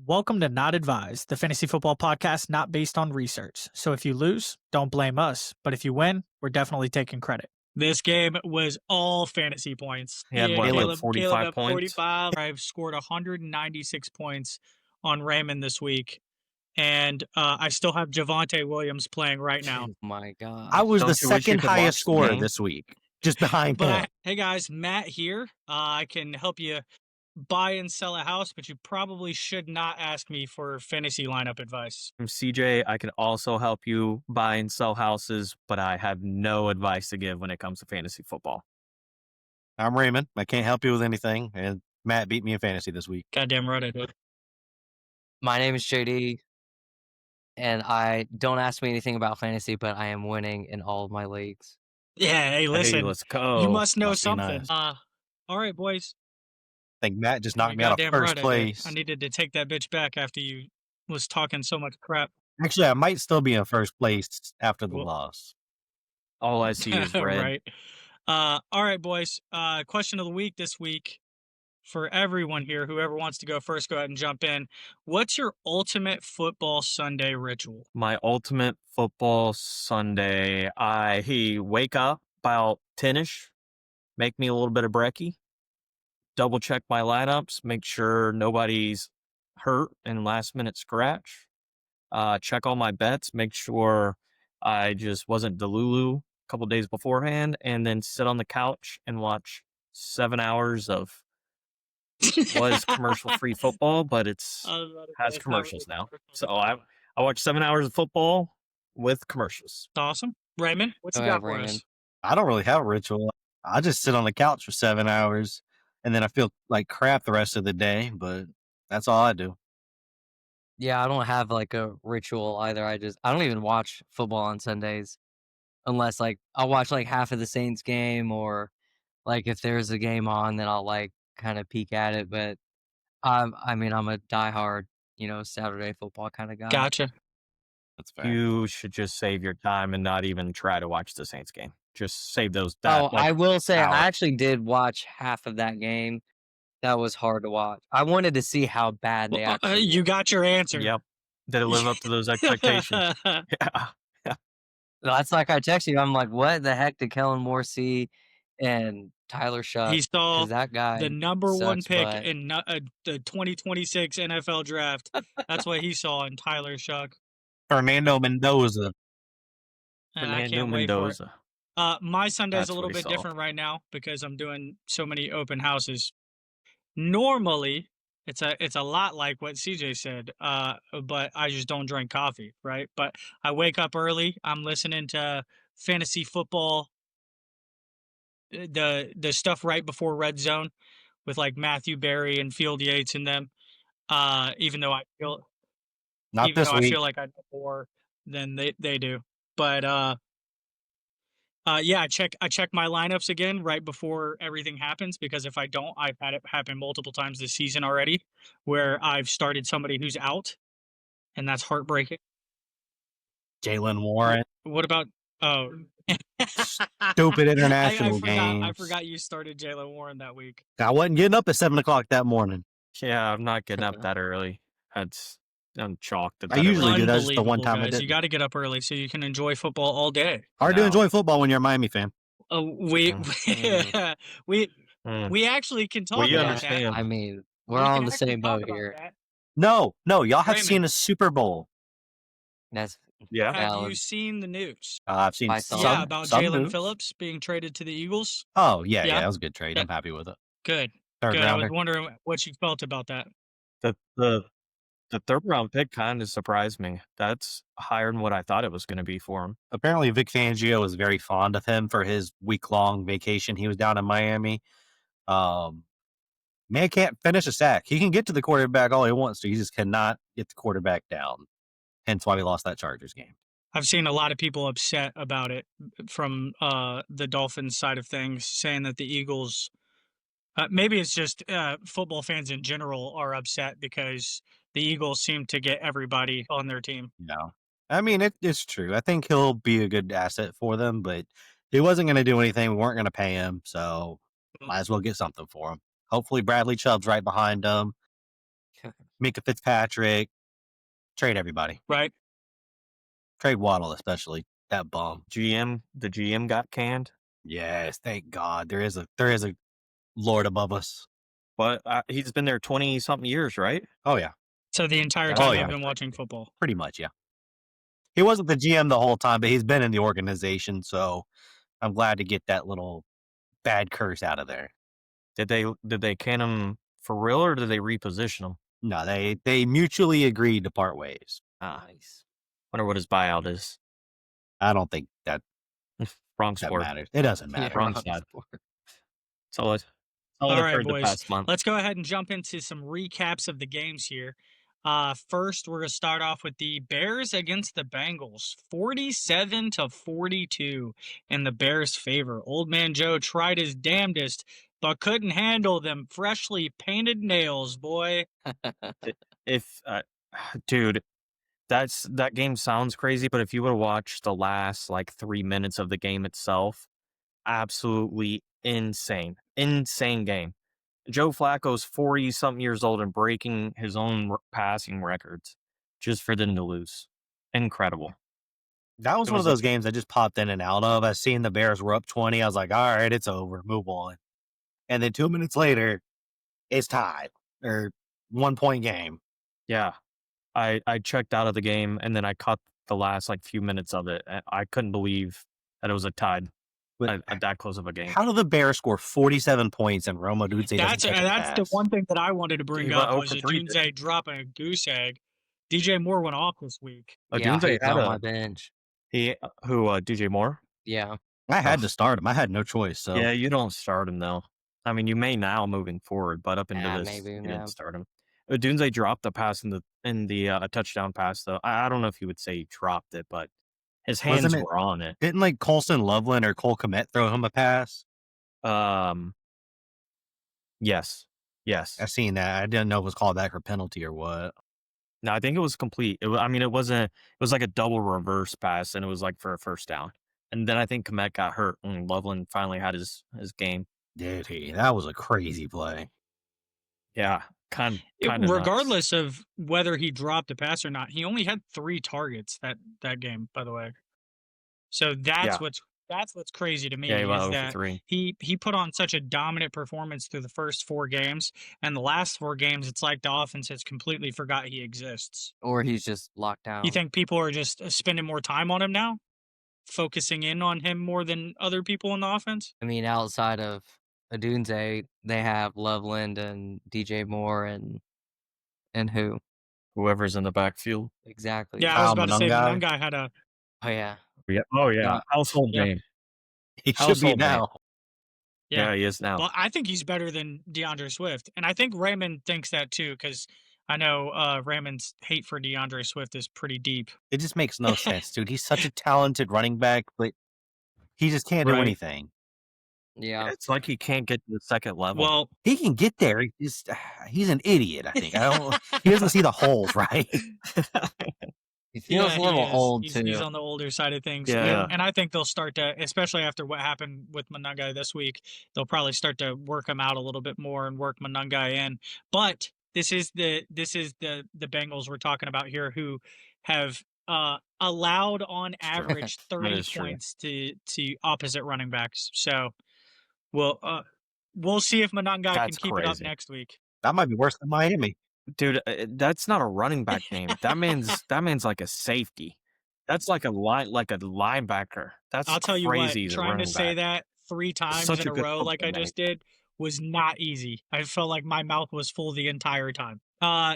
Welcome to Not Advised, the fantasy football podcast not based on research. So if you lose, don't blame us. But if you win, we're definitely taking credit. This game was all fantasy points. He had what, like 45 at points? 45. I've scored 196 points on Raymond this week. And I still have Javonte Williams playing right now. Oh my God. I was Don't the you wish you second could highest watch the scorer game? this week, just behind him. Hey guys, Matt here. I can help you buy and sell a house, but you probably should not ask me for fantasy lineup advice. I'm CJ. I can also help you buy and sell houses, but I have no advice to give when it comes to fantasy football. I'm Raymond. I can't help you with anything, and Matt beat me in fantasy this week. Goddamn right I did. My name is JD, and I don't ask me anything about fantasy, but I am winning in all of my leagues. Yeah, hey, listen, Hey, let's go. you must know Must be something. nice. All right, boys. I think Matt just knocked me out of Goddamn first right I did. place. I needed to take that bitch back after you was talking so much crap. Actually, I might still be in first place after the Well- loss. All I see is red. Right. All right, boys. Question of the week this week for everyone here. Whoever wants to go first, go ahead and jump in. What's your ultimate football Sunday ritual? My ultimate football Sunday, I wake up about 10-ish, make me a little bit of brekkie, double check my lineups, make sure nobody's hurt in last minute scratch, check all my bets, make sure I just wasn't Delulu a couple days beforehand, and then sit on the couch and watch 7 hours of was commercial-free football, but it's has commercials now. So I watch 7 hours of football with commercials. Awesome. Raymond, what you Go got ahead, for Raymond. us? I don't really have a ritual. I just sit on the couch for 7 hours, and then I feel like crap the rest of the day, but that's all I do. Yeah, I don't have like a ritual either. I don't even watch football on Sundays unless like I'll watch like half of the Saints game, or like if there's a game on, then I'll like kind of peek at it. But I mean, I'm a diehard, Saturday football kind of guy. Gotcha. That's fair. You should just save your time and not even try to watch the Saints game. Just save those. I will say hour. I actually did watch half of that game. That was hard to watch. I wanted to see how bad they actually You were. got your answer. Yep. Did it live up to those expectations? Yeah. That's like I texted you. I'm like, what the heck did Kellen Moore see and Tyler Shuck? He saw 'Cause that guy the number one sucks pick butt. in the 2026 NFL draft. That's what he saw in Tyler Shuck. Fernando Mendoza. And I Fernando can't wait for it. Mendoza. My Sunday's That's a little what he bit saw. different right now because I'm doing so many open houses. Normally, it's a lot like what CJ said, but I just don't drink coffee, right? But I wake up early. I'm listening to fantasy football, the stuff right before Red Zone, with like Matthew Berry and Field Yates in them. Even though I feel Not even this though I week. feel like I know more than they do, but yeah, I check my lineups again right before everything happens because if I don't, I've had it happen multiple times this season already, where I've started somebody who's out, and that's heartbreaking. Jalen Warren. What about Stupid international I games. forgot you started Jalen Warren that week. I wasn't getting up at 7 o'clock that morning. Yeah, I'm not getting up that early. I'm chalked. I usually do. That's just the one Unbelievable, time I guys. did. You got to get up early so you can enjoy football all day. Hard to No. enjoy football when you're a Miami fan. We we actually can talk Well, you about understand. that. I mean, we're We all can on the actually same talk boat about here. that. No, y'all have Raymond. seen a Super Bowl. That's Yeah. Have you valid. seen the news? I've seen I saw some. Yeah, about some Jalen news. Phillips being traded to the Eagles. Oh yeah, Yeah. that was a good trade. Yeah. I'm happy with it. Good. Third Good. I was rounder. wondering what you felt about that. The third round pick kind of surprised me. That's higher than what I thought it was going to be for him. Apparently, Vic Fangio was very fond of him for his week-long vacation. He was down in Miami. Man can't finish a sack. He can get to the quarterback all he wants to. He just cannot get the quarterback down. Hence why we lost that Chargers game. I've seen a lot of people upset about it from the Dolphins side of things, saying that the Eagles, maybe it's just football fans in general are upset because the Eagles seem to get everybody on their team. No, I mean it's true. I think he'll be a good asset for them, but he wasn't going to do anything. We weren't going to pay him, so might as well get something for him. Hopefully, Bradley Chubb's right behind him. Minka Fitzpatrick, trade everybody. right? Trade Waddle, especially. That bum. The GM got canned, Yes, thank God. There is a Lord above us. but he's been there 20 something years, right? Oh yeah. So the entire That's Oh, time yeah. you've kinda been watching crazy. football. Pretty much, yeah. He wasn't the GM the whole time, but he's been in the organization, so I'm glad to get that little bad curse out of there. Did they can him for real, or did they reposition him? No, they mutually agreed to part ways. Nice. Wonder what his buyout is. I don't think that Wrong that sport. matters. It doesn't Yeah, matter. Wrong wrong side. sport. That's all All I've right, heard the boys. past month. Let's go ahead and jump into some recaps of the games here. First, we're going to start off with the Bears against the Bengals, 47-42 in the Bears' favor. Old man Joe tried his damnedest, but couldn't handle them freshly painted nails, boy. If dude, that game sounds crazy, but if you would have watched the last like 3 minutes of the game itself, absolutely insane. Insane game. Joe Flacco's 40 something years old and breaking his own passing records just for them to lose. Incredible. That was It one of was a those games I just popped in and out of. I seen the Bears were up 20. I was like, all right, it's over. Move on. And then 2 minutes later, it's tied or 1 point game. Yeah. I checked out of the game and then I caught the last like few minutes of it. And I couldn't believe that it was a tied But at that close of a game. how do the Bears score 47 points and Roma Dudze doesn't catch a That's the pass? one thing that I wanted to He bring went up 0 was for 3, didn't Adunze dropping a goose egg. DJ Moore went off this week. Yeah, Dunze he's had on my a bench. DJ Moore? Yeah. I had Oh. to start him. I had no choice. So Yeah, you don't start him though. I mean, you may now moving forward, but up into this, maybe, you yeah. didn't start him. Dunze dropped the pass in the touchdown pass though. I don't know if you would say he dropped it, but his hands Wasn't it- were on it. didn't like Colson Loveland or Cole Kmet throw him a pass? Yes, yes. I seen that. I didn't know if it was called back for penalty or what. No, I think it was complete. I mean, it wasn't. It was like a double reverse pass, and it was like for a first down. And then I think Komet got hurt, and Loveland finally had his game. Did he? That was a crazy play. Yeah, kind of Regardless of whether he dropped a pass or not, he only had 3 targets that game, by the way. So that's what's crazy to me Yeah, he went is 0 for that 3. he put on such a dominant performance through the first 4 games, and the last 4 games, it's like the offense has completely forgot he exists. Or he's just locked down. You think people are just spending more time on him now, focusing in on him more than other people in the offense? I mean, outside of Adunze, they have Loveland and DJ Moore and who? Whoever's in the backfield. Exactly. Yeah, I was Kyle about to say Monungai? Monungai had a Oh yeah. Yeah. Oh yeah, Yeah. household Yeah. name. He should be Household name. now. Yeah, he is now. Well, I think he's better than DeAndre Swift, and I think Raymond thinks that too, because I know Raymond's hate for DeAndre Swift is pretty deep. It just makes no sense, dude. He's such a talented running back, but he just can't do Right. anything. Yeah. It's like he can't get to the second level. Well, He can get there. He's an idiot, I think. He doesn't see the holes, right? He feels a little he is. old he's, too. He's on the older side of things. Yeah. And I think they'll start to, especially after what happened with Monungai this week, they'll probably start to work him out a little bit more and work Monungai in. But this is the Bengals we're talking about here, who have allowed on average 30 true. points to opposite running backs. So we'll see if Monungai can That's keep it up crazy. next week. That might be worse than Miami. Dude, that's not a running back name. That man's like a safety. That's like a linebacker. That's I'll tell you what, crazy as a trying to running say back. that 3 times Such in a a good row like I football just did was not easy. I felt like my mouth was full the entire time.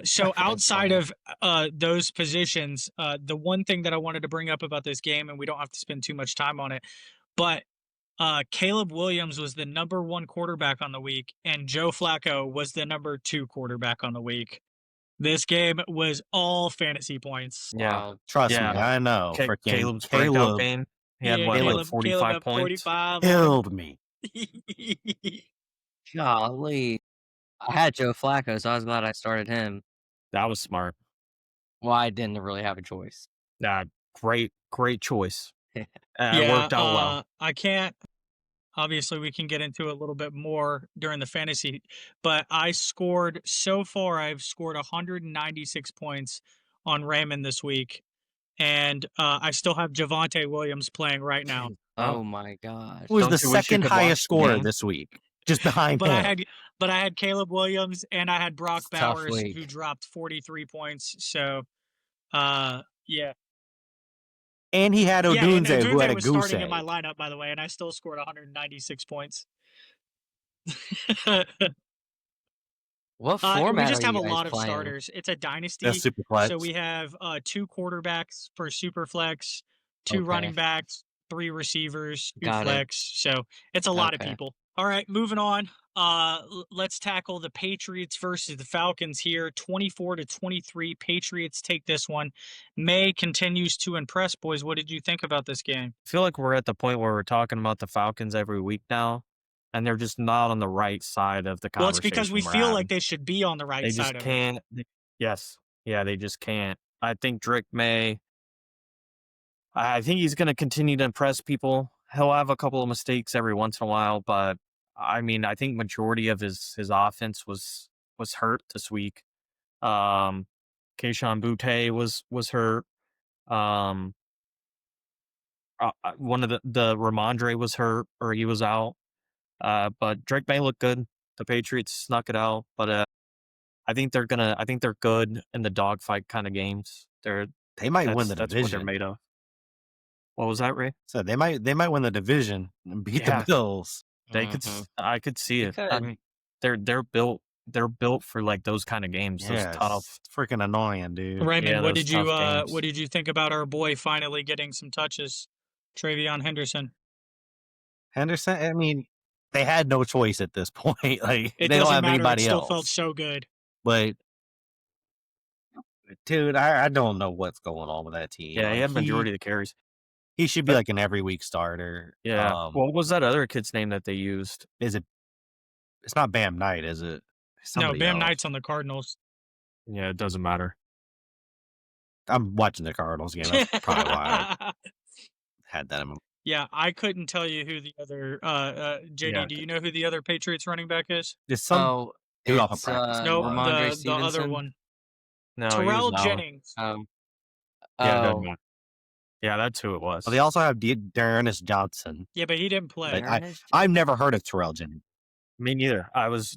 So outside of those positions, the one thing that I wanted to bring up about this game, and we don't have to spend too much time on it, but Caleb Williams was the number 1 quarterback on the week, and Joe Flacco was the number 2 quarterback on the week. This game was all fantasy points. Yeah. Wow. Trust Yeah. me, I know. Freaking Caleb's breakout Caleb game. He had Yeah, what, Caleb, like 45 had points? 45 killed me. Golly. I had Joe Flacco, so I was glad I started him. That was smart. Well, I didn't really have a choice. Great choice. It Yeah, worked out well. I can't Obviously, we can get into a little bit more during the fantasy, but I've scored 196 points on Raymond this week, and I still have Javonte Williams playing right now. Oh, Oh my gosh. Who was the don't you wish you second could highest watch the scorer game? this week, just behind But him. I had Caleb Williams and I had Brock It's a tough Bowers who week. dropped 43 points. So, yeah. And he had Yeah, and Odunze, who had Odunze a was goose starting in my egg. lineup, by the way, and I still scored 196 points. What We format just are have you a guys lot of playing? starters. It's a That's dynasty, super so flex. we have 2 quarterbacks for super flex, 2 running Okay. backs, 3 receivers, 2 Got it. flex. So it's a lot of Okay. people. All right, moving on. Let's tackle the Patriots versus the Falcons here. 24-23. Patriots take this one. May continues to impress, boys. What did you think about this game? I feel like we're at the point where we're talking about the Falcons every week now, and they're just not on the right side of the Well, it's because we conversation we're feel like having. they should be on the right They side just of it. can't. Yes. Yeah, they just can't. I think Drake May, I think he's going to continue to impress people. He'll have a couple of mistakes every once in a while, but I mean, I think majority of his offense was hurt this week. Keyshawn Butte was hurt. Um, one of the Ramondre was hurt or he was out. But Drake May looked good. The Patriots snuck it out, but I think they're good in the dogfight kind of games. They might win the That's what they're division. made of. What was that, Ray? So they might win the division and beat Yeah. the Bills. They could. I could see They it. I could. mean, they're built. They're built for like those kind of games. Those Yeah, tough. it's freaking annoying, dude. Raymond, Yeah, what those did you tough games. what did you think about our boy finally getting some touches, Travion Henderson? Henderson, I mean, they had no choice at this point. Like It they don't doesn't have matter. It anybody still else. felt so good. But dude, I don't know what's going on with that team. Yeah, Like, he had majority of the carries. he should be like an every week starter. Yeah. What was that other kid's name that they used? Is it? It's not Bam Knight, is it? No, Bam else. Knight's on the Cardinals. Yeah, it doesn't matter. I'm watching the Cardinals game. That's probably why I had that in my. Yeah, I couldn't tell you who the other JD, Yeah. do you know who the other Patriots running back is? Just some Oh, dude off of it's practice. No, Ramondre the other Stevenson. one. No, he was Terrell an hour. Jennings. Yeah, it doesn't Oh, matter. Yeah, that's who it was. Well, they also have Darnus Johnson. Yeah, but he didn't play. But I've never heard of Terrell Jennings. Me neither. That was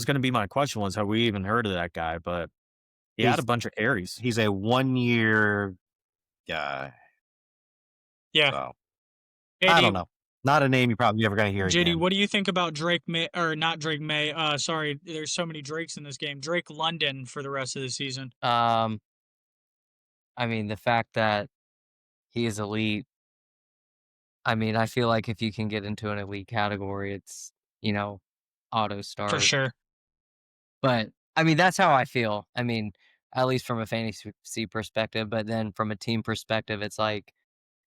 going to be my question was have we even heard of that guy? But he had a bunch of carries. He's a 1-year guy. Yeah. So, JD, I don't know. Not a name you're probably ever going to hear JD, again. what do you think about Drake May or not Drake May? Sorry, there's so many Drakes in this game. Drake London for the rest of the season. I mean, the fact that he is elite. I mean, I feel like if you can get into an elite category, it's, auto start. For sure. But I mean, that's how I feel. I mean, at least from a fantasy perspective, but then from a team perspective, it's like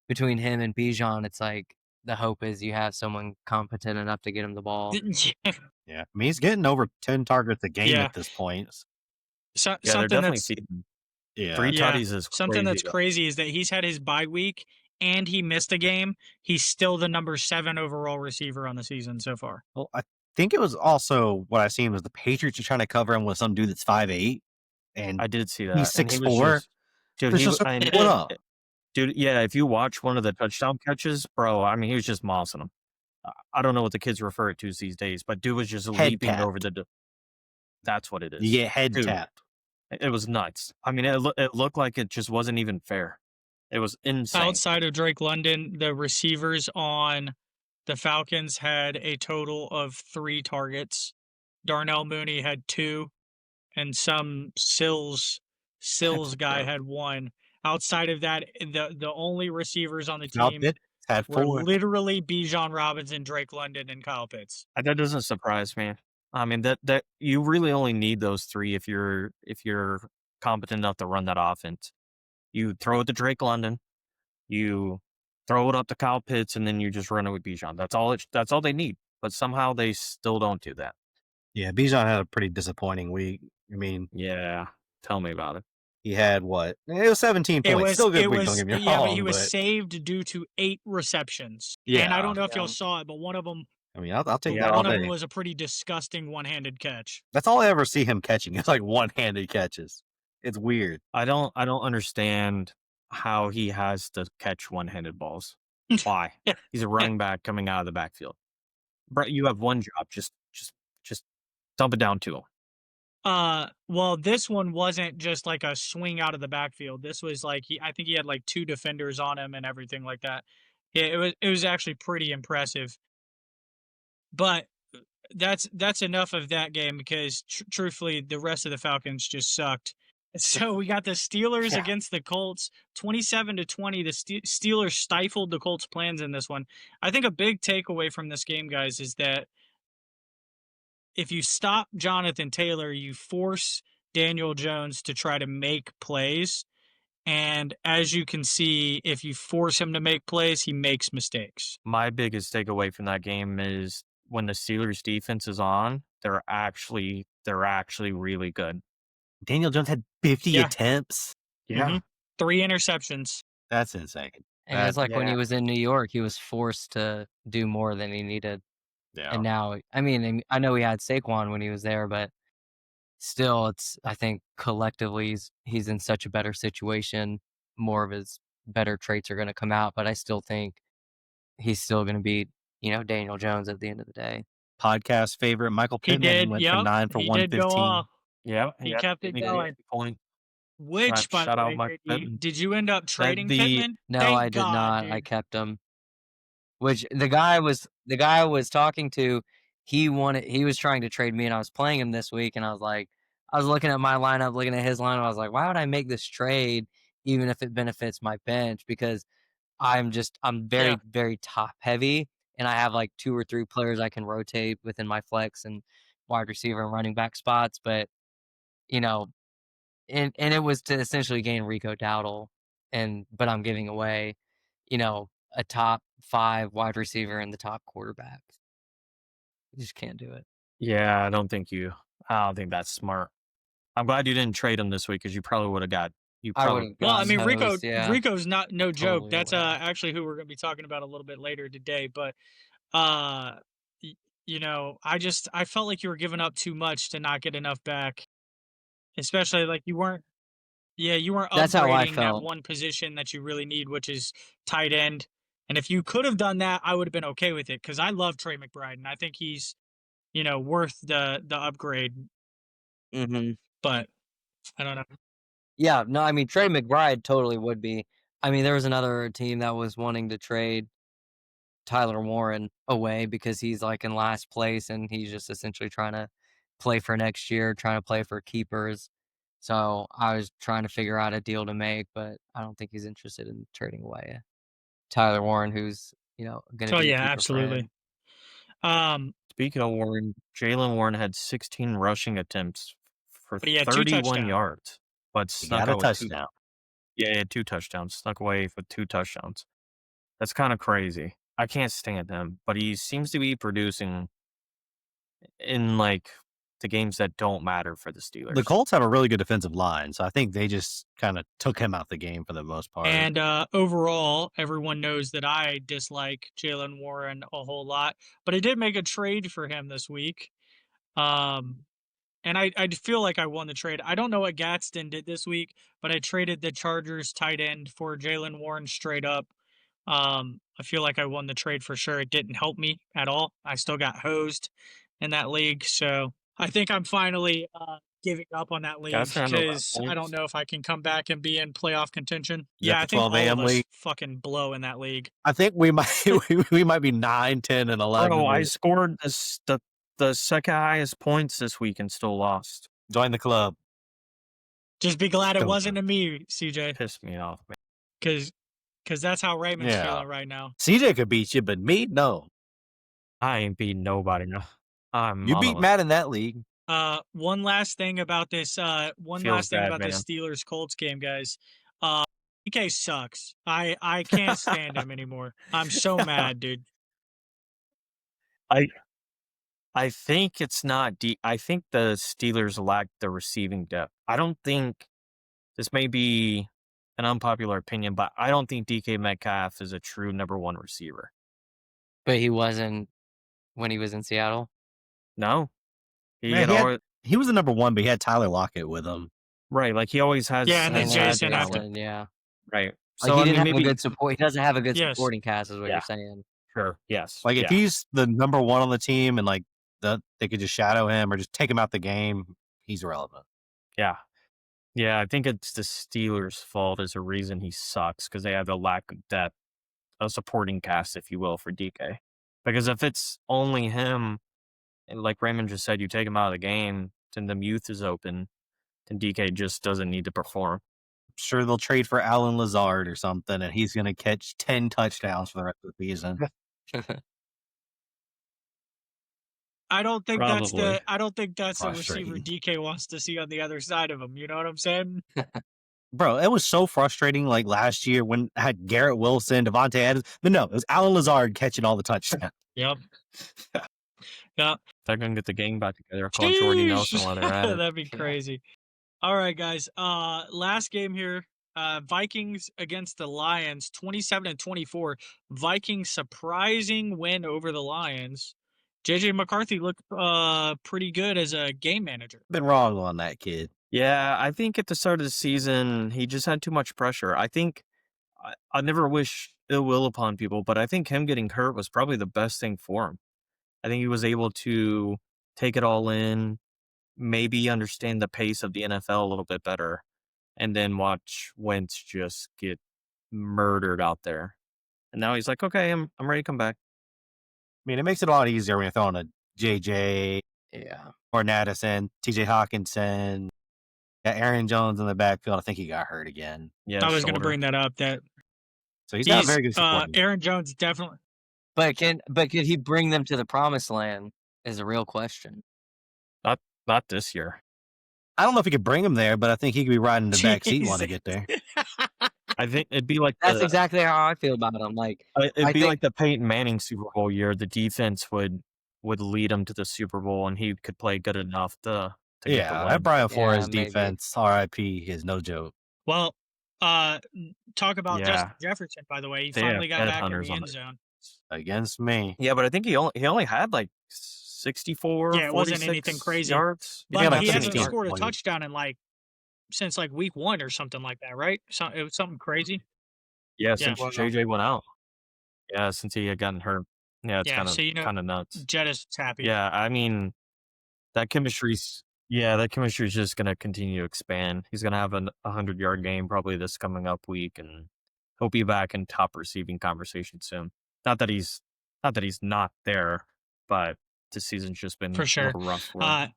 between him and Bijan, it's like the hope is you have someone competent enough to get him the ball. Yeah. I mean, he's getting over 10 targets a game Yeah. at this point. Yeah, they're Something definitely that's feeding. Yeah. 3 Yeah, tutties is something that's crazy, though. crazy is that he's had his bye week and he missed a game. He's still the number 7 overall receiver on the season so far. Well, I think it was also what I seen was the Patriots are trying to cover him with some dude that's 5'8", and I did see that. he's and he was 6'4". just- Dude, It's he, just I- what up? dude, yeah, if you watch one of the touchdown catches, bro, I mean, he was just mossing him. I don't know what the kids refer it to these days, but dude was just Head leaping tapped. over the. That's what it is. You get head Dude, tapped. It was nuts. I mean, it looked like it just wasn't even fair. It was insane. Outside of Drake London, the receivers on the Falcons had a total of 3 targets. Darnell Mooney had 2, and some Sills guy had 1. Outside of that, the only receivers on the Kyle team Pitts had were 4. literally Bijan Robinson, Drake London, and Kyle Pitts. That doesn't surprise me. I mean, that you really only need those 3 if you're competent enough to run that offense. You throw it to Drake London, you throw it up to Kyle Pitts, and then you just run it with Bijan. That's all they need. But somehow they still don't do that. Yeah, Bijan had a pretty disappointing week. I mean, Yeah, tell me about it. He had what? It was 17 It points. was Still a good it week, don't was get me yeah, but he wrong, was but saved due to 8 receptions. And I yeah. don't know if y'all Yeah. saw it, but one of them I mean, I'll take Yeah, that all one of them day. was a pretty disgusting one-handed catch. That's all I ever see him catching. It's like one-handed catches. It's weird. I don't understand how he has to catch one-handed balls. Why? He's a running back coming out of the backfield. Brett, you have one job. Just dump it down to him. Well, this one wasn't just like a swing out of the backfield. This was like I think he had like 2 defenders on him and everything like that. It was actually pretty impressive. But that's enough of that game because truthfully, the rest of the Falcons just sucked. So we got the Steelers Yeah. against the Colts, 27-20. The Steelers stifled the Colts' plans in this one. I think a big takeaway from this game, guys, is that if you stop Jonathan Taylor, you force Daniel Jones to try to make plays. And as you can see, if you force him to make plays, he makes mistakes. My biggest takeaway from that game is when the Steelers defense is on, they're actually really good. Daniel Jones had 50 Yeah. attempts. Mhm. 3 interceptions. That's insane. And it's like when he yeah. was in New York, he was forced to do more than he needed. Yeah. And now, I mean, I know he had Saquon when he was there, but still, I think collectively he's in such a better situation. More of his better traits are going to come out, but I still think he's still going to beat, Daniel Jones at the end of the day. Podcast favorite Michael He Pittman did, went for yep. 9 for He did go 115. off. Yeah, He kept it going. Point. Which, by Shout the out way, Mike Pittman. did you end up trading the- Pittman? No, Thank I did God, not. dude. I kept him. Which the guy I was talking to, he was trying to trade me, and I was playing him this week, and I was looking at my lineup, looking at his lineup, I was like, why would I make this trade even if it benefits my bench? Because I'm very, Yeah. very top heavy, and I have like 2 or 3 players I can rotate within my flex and wide receiver and running back spots, but and it was to essentially gain Rico Dowdle, but I'm giving away, a top 5 wide receiver and the top quarterback. You just can't do it. Yeah, I don't think that's smart. I'm glad you didn't trade him this week because you probably would have got. I would have Well, I gotten mean, hosed, yeah. Rico's not no joke. Totally That's would've. actually who we're going to be talking about a little bit later today. But I felt like you were giving up too much to not get enough back. Especially like you weren't That's how I upgrading that felt. one position that you really need, which is tight end. And if you could have done that, I would have been okay with it because I love Trey McBride and I think he's, worth the upgrade. Mhm. But I don't know. Yeah, no, I mean, Trey McBride totally would be. I mean, there was another team that was wanting to trade Tyler Warren away because he's like in last place and he's just essentially trying to play for next year, trying to play for keepers. So I was trying to figure out a deal to make, but I don't think he's interested in trading away Tyler Warren, who's going to So be a yeah, keeper for absolutely. him. Speaking of Warren, Jalen Warren had 16 rushing attempts for But he had 2 31 touchdowns. yards, but He snuck got a out with 2. touchdown. Yeah, he had 2 touchdowns. Snuck away with 2 touchdowns. That's kind of crazy. I can't stand him, but he seems to be producing in like the games that don't matter for the Steelers. The Colts have a really good defensive line, so I think they just kind of took him out the game for the most part. And overall, everyone knows that I dislike Jalen Warren a whole lot, but I did make a trade for him this week. And I feel like I won the trade. I don't know what Gadsden did this week, but I traded the Chargers tight end for Jalen Warren straight up. I feel like I won the trade for sure. It didn't help me at all. I still got hosed in that league. So I think I'm finally giving up on that league Gadsden had a lot of because I don't points. know if I can come back and be in playoff contention. Is Yeah, that I the think 12 all a.m. of us league? fucking blow in that league. I think we might we might be 9, 10, and 11. Bro, I scored the second highest points this week and still lost. Join the club. Just be glad it Don't wasn't join. to me, CJ, Pissed me off, man. because that's how Raymond's Yeah. feeling right now. CJ could beat you, but me, no. I ain't beating nobody now. I'm You beat Matt in that league. One last thing about this. Feels bad, man. Steelers Colts game, guys. DK sucks. I can't stand him anymore. I'm so mad, dude. I think it's not deep. I think the Steelers lack the receiving depth. I don't think this may be an unpopular opinion, but I don't think DK Metcalf is a true number one receiver. But he wasn't when he was in Seattle. No, he Man, had always he was the number one, but he had Tyler Lockett with him. right. Like he always Yeah, and then And had Jason that after. one. Jason, yeah. Right. Like So he I didn't mean, have a maybe good support. He doesn't have a good Yes. supporting cast, is what Yeah. you're saying. sure. Yes. Like if yeah. he's the number one on the team and like they could just shadow him or just take him out the game, he's irrelevant. Yeah. Yeah, I think it's the Steelers' fault as a reason he sucks because they have a lack of depth, a supporting cast, if you will, for DK. Because if it's only him, and like Raymond just said, you take him out of the game, then the youth is open, then DK just doesn't need to perform. I'm sure they'll trade for Alan Lazard or something, and he's going to catch 10 touchdowns for the rest of the season. I don't think Probably. that's the receiver Frustrating. DK wants to see on the other side of him. You know what I'm saying? Bro, it was so frustrating like last year when I had Garrett Wilson, Devontae Adams. But no, it was Alan Lazard catching all the touchdowns. Yep. Yep. They're going to get the gang back together, call Jordy Nelson Sheesh. while they're at it. That'd be Yeah. crazy. All right, guys. Last game here. Vikings against the Lions, 27-24. Vikings surprising win over the Lions. JJ McCarthy looked pretty good as a game manager. Been wrong on that kid. Yeah, I think at the start of the season, he just had too much pressure. I think I never wish ill will upon people, but I think him getting hurt was probably the best thing for him. I think he was able to take it all in, maybe understand the pace of the NFL a little bit better, and then watch Wentz just get murdered out there. And now he's like, okay, I'm ready to come back. I mean, it makes it a lot easier when you're throwing a JJ Yeah. or Addison, TJ Hawkinson, Aaron Jones in the backfield. I think he got hurt again. Yeah, I was going to shoulder. bring that up. That So he's got a very good support. Aaron Jones definitely. But could he bring them to the promised land is a real question. Not this year. I don't know if he could bring him there, but I think he could be riding the back seat when they Jesus. get there. I think it'd be like That's the, exactly how I feel about him. Like it'd I be think- like the Peyton Manning Super Bowl year. The defense would lead him to the Super Bowl, and he could play good enough to get the Yeah, win. that Brian Flores maybe. defense, RIP, is no joke. Well, talk about Yeah. Justin Jefferson, by the way. He They finally have got back in headhunters the on end it. zone. Against me. Yeah, but I think he only had like 64, Yeah, it wasn't 46 anything crazy. yards. He had But like he hasn't 16 scored a points. touchdown in since week 1 or something like that, right? So it was something crazy. Yeah, since Well, JJ went out. Yeah, since he had gotten hurt. Yeah, it's Yeah, kind of so, you know, nuts. Jettis happy. Yeah, I mean, that chemistry's just gonna continue to expand. He's gonna have a 100-yard game probably this coming up week, and he'll be back in top receiving conversation soon. Not that he's not there, but this season's just been For sure. a little rough for him.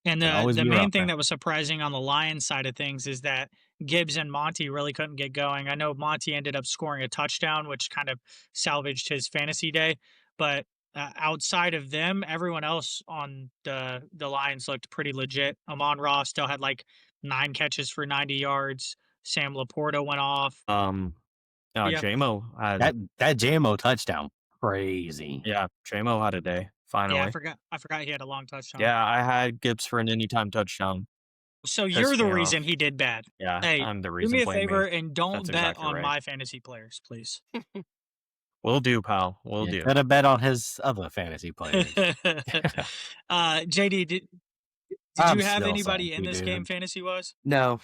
And Can always the be main rough, thing man. that was surprising on the Lions side of things is that Gibbs and Monty really couldn't get going. I know Monty ended up scoring a touchdown, which kind of salvaged his fantasy day. But outside of them, everyone else on the Lions looked pretty legit. Amon-Ra still had 9 catches for 90 yards. Sam Laporta went off. Yeah. JMO had That JMO touchdown, crazy. JMO had a day finally. Yeah, I forgot he had a long touchdown. Yeah, I had Gibbs for an anytime touchdown. So you're the me reason off. he did bad. Yeah, Hey, I'm the do reason. me a blame favor and don't That's bet exactly on right. my fantasy players, please. We'll do, pal. We'll do. Better bet on his other fantasy players. JD, did I'm you have still anybody salty, in this game dude. fantasy wise? No.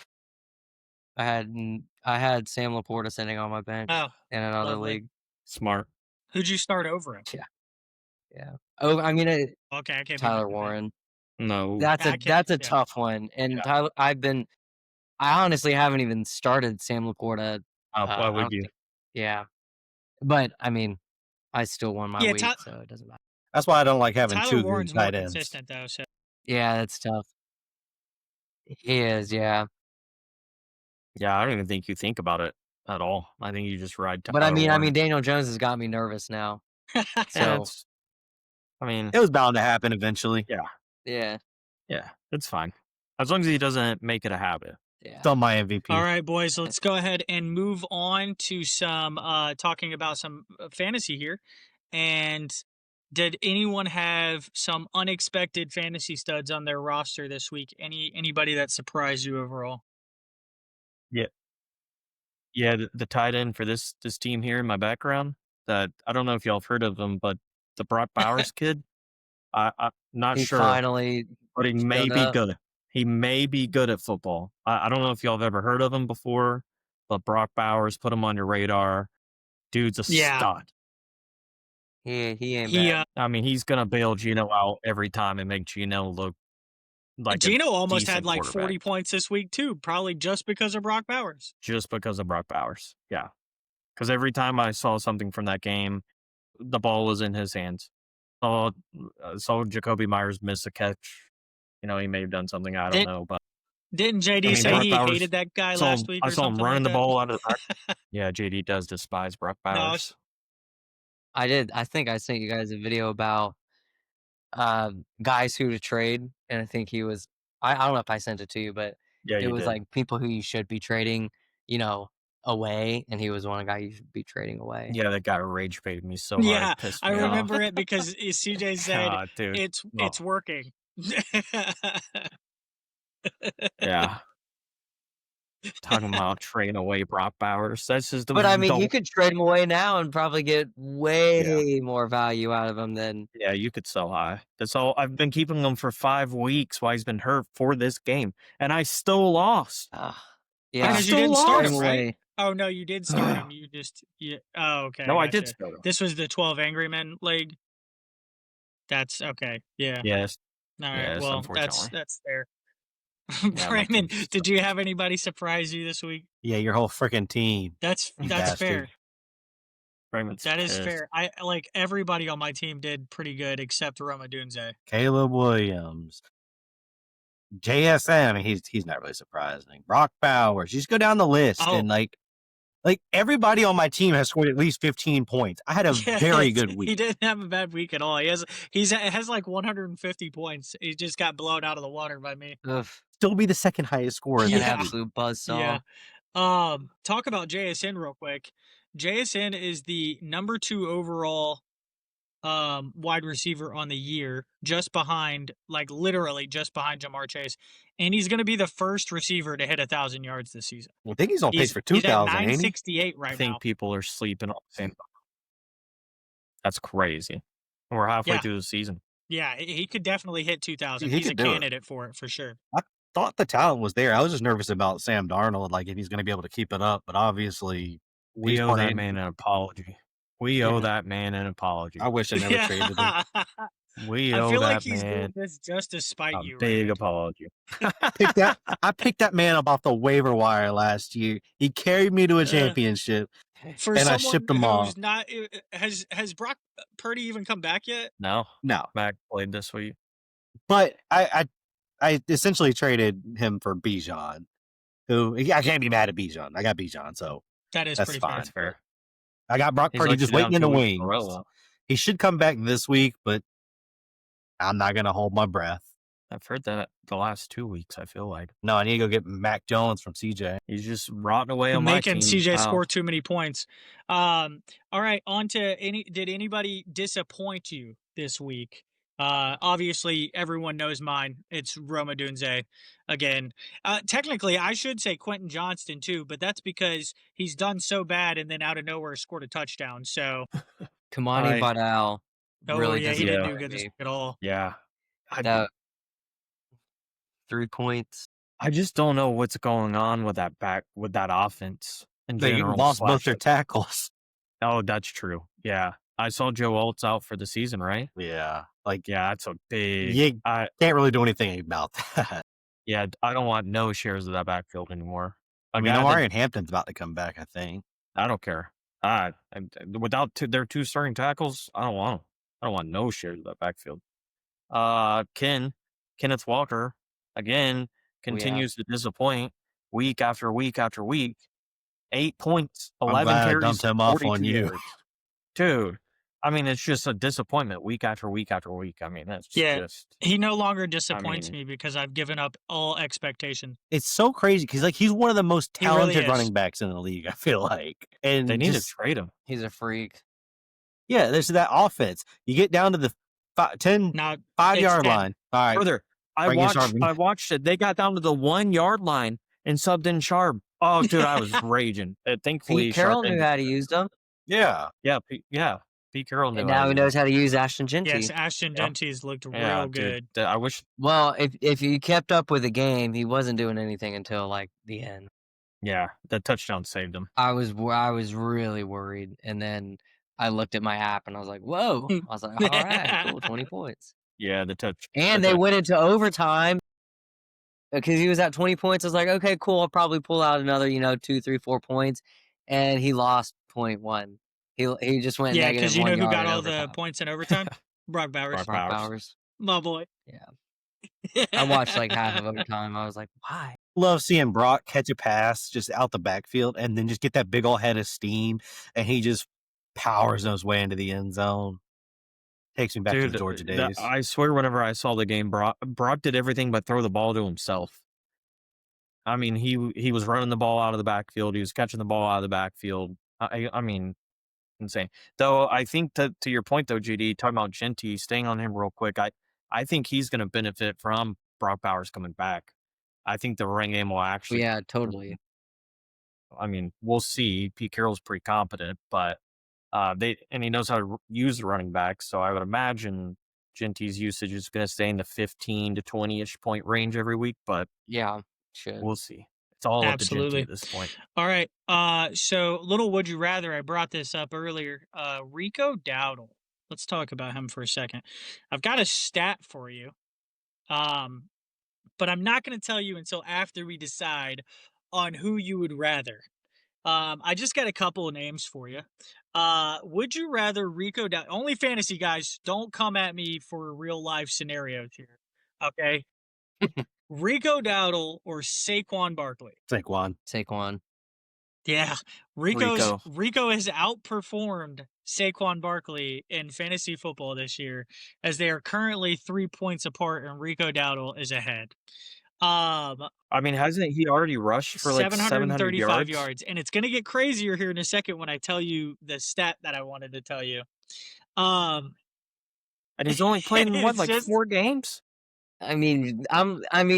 I had Sam Laporta sitting on my bench Oh, in another lovely. league. Smart. Who'd you start over him? Yeah. Oh, I mean, Okay, I can't be mad Tyler at that. Warren. No. That's I a can't- that's a yeah. tough one. And Yeah. Tyler, I honestly haven't even started Sam Laporta. Why I would don't you? think- yeah. But I mean, I still won my Yeah, week, Ty- so it doesn't matter. That's why I don't like having Tyler two Warren's good more tight ends. consistent though. So Yeah, that's tough. He is, yeah. Yeah, I don't even think you think about it at all. I think you just ride. But I Tyler mean, Warren. Daniel Jones has got me nervous now. Yeah, So I mean, It was bound to happen eventually. yeah, yeah, it's fine as long as he doesn't make it a habit. yeah. It's on my MVP. all right, boys, let's go ahead and move on to some talking about some fantasy here. And did anyone have some unexpected fantasy studs on their roster this week? Anybody that surprised you overall? Yeah, yeah. The tight end for this team here in my background. That I don't know if y'all have heard of him, but the Brock Bowers kid. I'm not He sure, finally but he may showed be up. good. He may be good at football. I don't know if y'all have ever heard of him before, but Brock Bowers, put him on your radar. Dude's a Yeah. stud. He ain't He bad. I mean, he's gonna bail Gino out every time and make Gino look like a Gino almost had decent like 40 quarterback points this week too, probably just because of Brock Bowers. just because of Brock Bowers. Yeah, because every time I saw something from that game, the ball was in his hands. Saw Jacoby Myers miss a catch. You know, he may have done something, I don't Did, know, but didn't I JD mean, say Brock he Bowers. hated that guy last week I or saw him something running like the that? ball out of the back. Yeah, JD does despise Brock No, Bowers. I did. I think I sent you guys a video about guys who to trade, and I think he was. I don't know if I sent it to you, but Yeah, it you was did. like people who you should be trading, away, and he was one guy you should be trading away. Yeah, that guy rage baited me so hard, yeah, pissed I me off. remember it because CJ said God, dude. it's working. Yeah. Talking about trading away Brock Bowers. That's just But I mean, you don't. could trade him away now and probably get way more value out of him than. Yeah, you could sell high. That's all. I've been keeping him for 5 weeks while he's been hurt for this game, and I still lost. Yeah, Because you still didn't start trade him, lost. him right? away. Oh no, you did start him. You just Oh, okay. No, I did Gotcha. start him. This was the 12 Angry Men League. That's okay. Yeah. Yes. All right. Yes, Well, unfortunately. that's fair. Yeah, my Raymond, team did you have anybody surprise you this week? Yeah, your whole freaking team. That's You fair. bastard. Raymond's That is pissed. fair. I like everybody on my team did pretty good except Roma Dunze. Caleb Williams. JSM, he's not really surprising. Brock Bowers. You just go down the list Oh. and like everybody on my team has scored at least 15 points. I had a very good week. He didn't have a bad week at all. He has like 150 points. He just got blown out of the water by me. Ugh, Still be the second highest scorer. an Yeah. absolute buzzsaw. Yeah. Talk about JSN real quick. JSN is the number 2 overall wide receiver on the year, just behind, like literally just behind Jamar Chase, and he's going to be the first receiver to hit 1,000 yards this season. I think he's on pace for He's at 2,000, ain't he? 968 right I think now. people are sleeping on the same. That's crazy. We're halfway Yeah. through the season. Yeah, he could definitely hit 2,000. He He's a could do it. candidate for it for sure. Thought the talent was there. I was just nervous about Sam Darnold, like if he's going to be able to keep it up. But obviously, We he's owe part that of- man an apology. We owe that man an apology. I wish I never traded him. We I owe feel that like he's doing man this just to spite a you. big Raymond. apology. I picked that man up off the waiver wire last year. He carried me to a championship. For and I someone shipped him who's off. not has Brock Purdy even come back yet? No, No, Mac played this week. but I essentially traded him for Bijan, who I can't be mad at Bijan. I got Bijan, so That is that's pretty fine. fair. That's fair. I got Brock He's Purdy let just you down waiting in the 2 weeks in a row, wings. though. He should come back this week, but I'm not gonna hold my breath. I've heard that the last 2 weeks. I feel like No, I need to go get Mac Jones from CJ. he's just rotting away on my team. Making CJ Wow. score too many points. All right, on to did anybody disappoint you this week? Obviously everyone knows mine. It's Roma Dunze again. Technically I should say Quentin Johnston too, but that's because he's done so bad and then out of nowhere scored a touchdown. So Kamani Badal really yeah, he didn't do disappointed good this me. week at all. Yeah, That 3 points. I just don't know what's going on with that offense in They general. lost both their tackles. Oh, that's true. Yeah, I saw Joe Alt's out for the season, right? Yeah, like Yeah, that's a big. you I can't really do anything about that. yeah, I don't want no shares of that backfield anymore. I mean, Omarion Hampton's about to come back, I think. I don't care. Without their 2 starting tackles, I don't want them. I don't want no shares of that backfield. Kenneth Walker again continues to disappoint week after week after week. 8 points, I'm 11 glad I carries, dumped him off 42 on you. yards. Dude. I mean, it's just a disappointment week after week after week. I mean, that's just. He no longer disappoints mean- me because I've given up all expectation. It's so crazy because like he's one of the most He really talented is. running backs in the league. I feel like, and They need to just- trade him. He's a freak. yeah, there's that offense. You get down to the 10, Now 5-yard 10. line. All right, Further, I Bring in Sharp. watched it. They got down to the 1 yard line and subbed in Sharp. Oh, dude, I was raging. Pete Thankfully, Sharp Carroll knew ended. how to use them, Yeah. Yeah, Pete Carroll and knew how to now he use them. knows how to use Ashton Yes, Genty. Ashton Yeah, Genty's looked yeah, real dude. good. I wish. Well, if you kept up with the game, he wasn't doing anything until like the end. Yeah, that touchdown saved him. I was really worried, and then I looked at my app and I was like, "Whoa!" I was like, "All right, cool, 20 points." Yeah, the touch. And The they touch. went into overtime because he was at 20 points. I was like, "Okay, cool. I'll probably pull out another, 2, 3, 4 points," and he lost point one. He just went Yeah, negative because you know 1 who yard got in all the overtime. points in overtime? Brock Bowers. Brock Brock Bowers. Bowers. My boy. Yeah, I watched like half of overtime. I was like, "Why?" Love seeing Brock catch a pass just out the backfield and then just get that big old head of steam and he just powers his way into the end zone. Takes me back to the Dude, Georgia days. I swear, whenever I saw the game, Brock did everything but throw the ball to himself. I mean, he was running the ball out of the backfield. He was catching the ball out of the backfield. I mean, insane. Though I think to your point though, GD, talking about Genty, staying on him real quick, I think he's going to benefit from Brock Bowers coming back. I think the running game will actually. Yeah, totally. I mean, we'll see. Pete Carroll's pretty competent, but he knows how to use the running back. So I would imagine Genty's usage is going to stay in the 15 to 20-ish point range every week, but Yeah, should. we'll see. It's all up to Genty Absolutely. at this point. All right. So little would you rather, I brought this up earlier. Rico Dowdle. Let's talk about him for a second. I've got a stat for you. But I'm not going to tell you until after we decide on who you would rather. I just got a couple of names for you. Would you rather Rico Dowdle? Only fantasy guys, don't come at me for real life scenarios here. Okay. Rico Dowdle or Saquon Barkley? Saquon. Yeah, Rico. Rico has outperformed Saquon Barkley in fantasy football this year, as they are currently 3 points apart, and Rico Dowdle is ahead. I mean, hasn't he already rushed for like 700 yards? And it's going to get crazier here in a second when I tell you the stat that I wanted to tell you. And he's only played in what, like 4 games? I mean,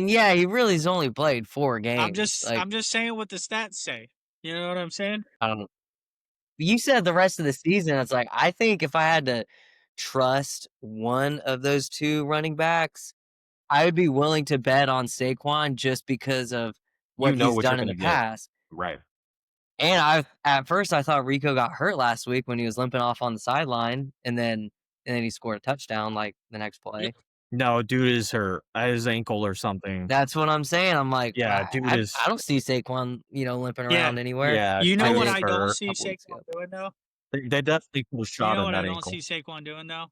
yeah, he really has only played 4 games. I'm just saying what the stats say. You know what I'm saying? I don't know. You said the rest of the season. It's like, I think if I had to trust one of those 2 running backs, I would be willing to bet on Saquon just because of what he's what done you're in the gonna get. past. Right. And at first I thought Rico got hurt last week when he was limping off on the sideline, and then he scored a touchdown like the next play. No, dude is hurt. His ankle or something. That's what I'm saying. I'm like, Yeah, dude I is. don't see Saquon, limping around anywhere. Yeah, You know dude what is I don't hurt. see Couple weeks Saquon ago. doing though? They definitely pull You shot know on what I that don't ankle. see Saquon doing though?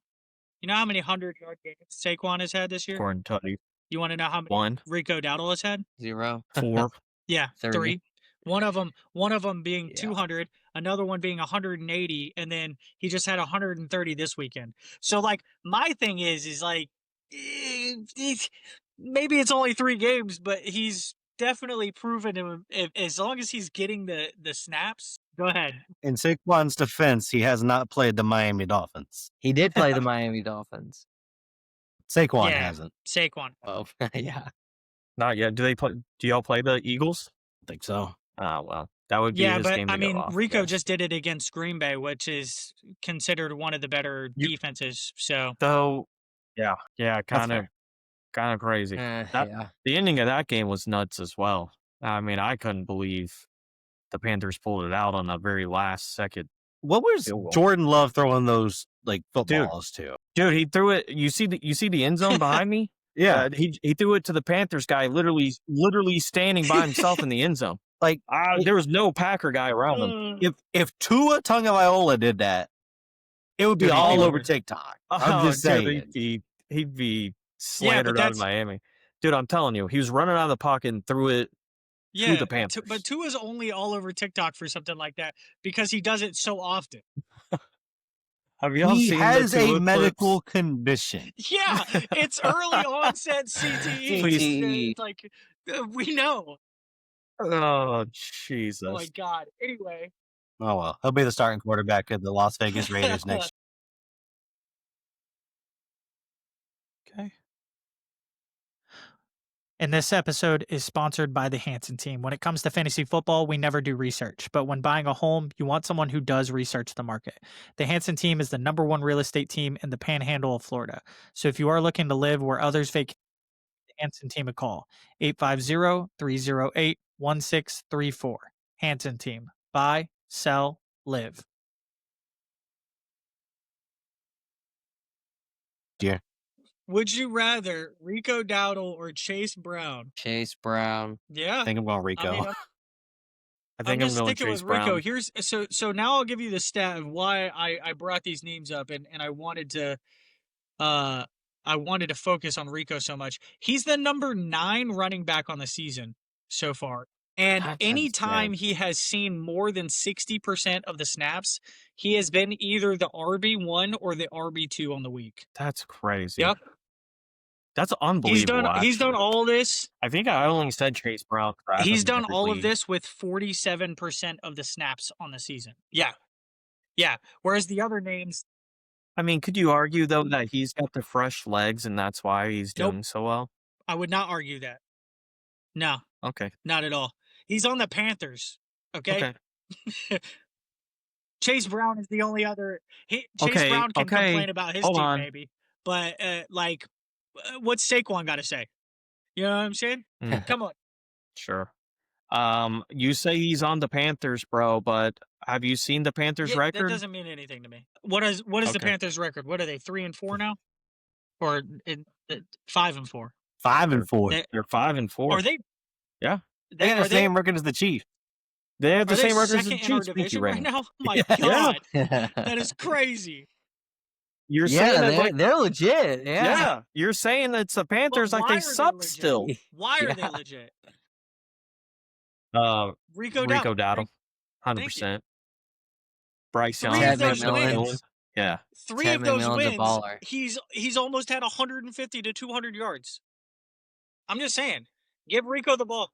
You know how many 100-yard games Saquon has had this year? Scoring tutty. You want to know how many 1, Rico Dowdle has had? 0. 4. Yeah, 30. 3. One of them being Yeah. 200, another one being 180, and then he just had 130 this weekend. So like my thing is like maybe it's only 3 games, but he's definitely proven him as long as he's getting the snaps. Go ahead. In Saquon's defense, he has not played the Miami Dolphins. He did play the Miami Dolphins. Saquon Yeah. hasn't. Saquon. Oh, yeah. Not yet. Do y'all play the Eagles? I think so. Ah, well, that would be Yeah, his but game to I go mean, off, Rico yes. just did it against Green Bay, which is considered one of the better defenses. So So, yeah, kind of fair. crazy. Yeah. The ending of that game was nuts as well. I mean, I couldn't believe the Panthers pulled it out on the very last second. What was Field goal. Jordan Love throwing those like footballs to? Dude, he threw it. You see the end zone behind me? Yeah. He threw it to the Panthers guy, literally standing by himself in the end zone. Like There was no Packer guy around him. if Tua Tagovailoa did that, it would be Dude, all he over would. TikTok. I'm just saying. He'd be slandered out of Miami. Dude, I'm telling you, he was running out of the pocket and threw it to the Panthers. But Tua's only all over TikTok for something like that because he does it so often. Have y'all He seen has the Tua a medical clips? condition. Yeah, it's early onset CTE. CTE. It's like we know. Oh, Oh Jesus. my God. Anyway. Oh well, he'll be the starting quarterback of the Las Vegas Raiders next Okay. And this episode is sponsored by the Hanson team. When it comes to fantasy football, we never do research, but when buying a home, you want someone who does research the market. The Hanson team is the #1 real estate team in the panhandle of Florida. So if you are looking to live where others vacate, the Hanson team a call. 850-308-1634. Hanson team. Buy, sell, live. Yeah. Would you rather Rico Dowdle or Chase Brown? Chase Brown. Yeah. I think I'm going Rico. I mean, I think I'm I'm just going sticking Chase with Rico. Brown. Here's so now I'll give you the stat of why I brought these names up and I wanted to focus on Rico so much. He's the number 9 running back on the season so far. And That's anytime insane. he has seen more than 60% of the snaps, he has been either the RB1 or the RB2 on the week. That's crazy. Yep. That's unbelievable. He's done actually. all this. I think I only said Chase Brown. He's done all of this with 47% of the snaps on the season. Yeah. Yeah. Whereas the other names, I mean, could you argue though that he's got the fresh legs and that's why he's Nope. doing so well? I would not argue that. No, Okay. not at all. He's on the Panthers. Okay. Okay. Chase Brown is the only other. Chase Okay, Brown can okay, complain about his hold team, on. maybe. But, what's Saquon got to say? You know what I'm saying? Mm. Come on. Sure. You say he's on the Panthers, bro, but have you seen the Panthers Yeah, record? that doesn't mean anything to me. What is the Okay. Panthers record? What are they? 3-4 now, or 5-4? 5-4. They're 5-4. Are they? Yeah. They have the same record as the Chiefs. They have Are the they same record as the second in our Chiefs. division right now? Oh my Yeah. god, that is crazy. You're saying Yeah, that like they're legit. Yeah. yeah, you're saying that it's the Panthers But like why they are suck legit? still. Why are they Yeah. legit? Rico Dowdle. Dowdle, Thank you. 100%. Bryce Young, 3 of Ted those McMillan. wins. Yeah. 3 Ted of those McMillan's a wins. baller. He's almost had 150 to 200 yards. I'm just saying, give Rico the ball.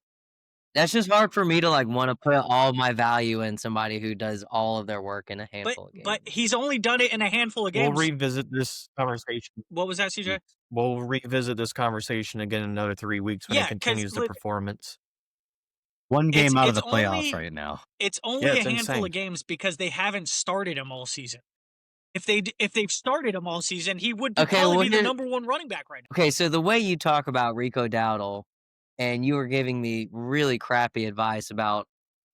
That's just hard for me to like want to put all my value in somebody who does all of their work in a handful of games. But he's only done it in a handful of We'll games. revisit this conversation. What was that, CJ? We'll revisit this conversation again in another 3 weeks when Yeah, it 'cause continues the look- performance. One game out of it's the playoffs only- right now. It's only Yeah, a it's handful insane. of games because they haven't started him all season. If they've started him all season, he would Okay, probably well, be the here- #1 running back right now. Okay, so the way you talk about Rico Dowdle, and you were giving me really crappy advice about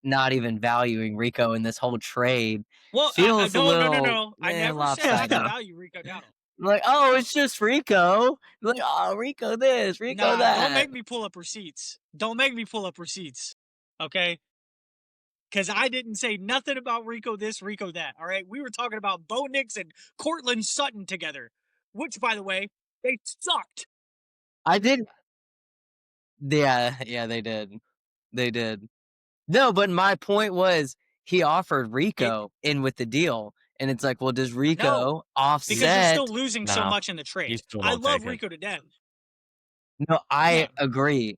not even valuing Rico in this whole trade. Well, Feels a no. little, I eh, never said I lopsided. value Rico Dowdle. Like, oh, it's just Rico. Like, oh, Rico this, Rico Nah, that. don't make me pull up receipts. Okay? Because I didn't say nothing about Rico this, Rico that. All right? We were talking about Bo Nix and Cortland Sutton together, which, by the way, they sucked. I did. Yeah, they did. They did. No, but my point was he offered Rico in with the deal. And it's like, well, does Rico offset? Because you're still losing so No, much in the trade. you still I don't love take it. Rico to death. No, I Yeah. agree.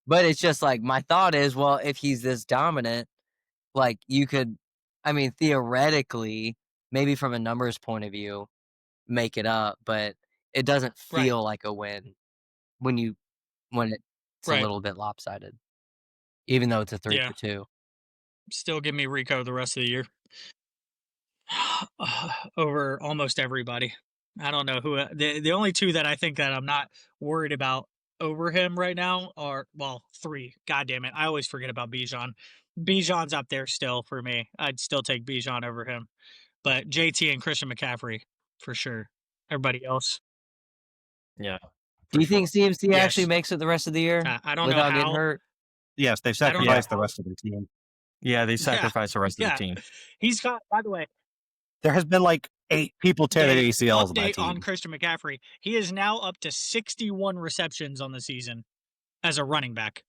But it's just like, my thought is, well, if he's this dominant, like you could, I mean, theoretically, maybe from a numbers point of view, make it up, but it doesn't Right. feel like a win when it's Right. a little bit lopsided, even though it's a 3-2. Still give me Rico the rest of the year. Over almost everybody. I don't know who the only 2 that I think that I'm not worried about over him right now are, well, 3. God damn it. I always forget about Bijan. Bijan's up there still for me. I'd still take Bijan over him. But JT and Christian McCaffrey for sure. Everybody else. Yeah. Do you think CMC Yes. actually makes it the rest of the year I don't know without getting how. hurt? Yes, they've I don't know sacrificed the how. rest of their team. Yeah, they sacrificed the rest of Yeah. the team. He's got, by the way, There has been like 8 people tear their ACLs on that update on team. Christian McCaffrey. He is now up to 61 receptions on the season as a running back.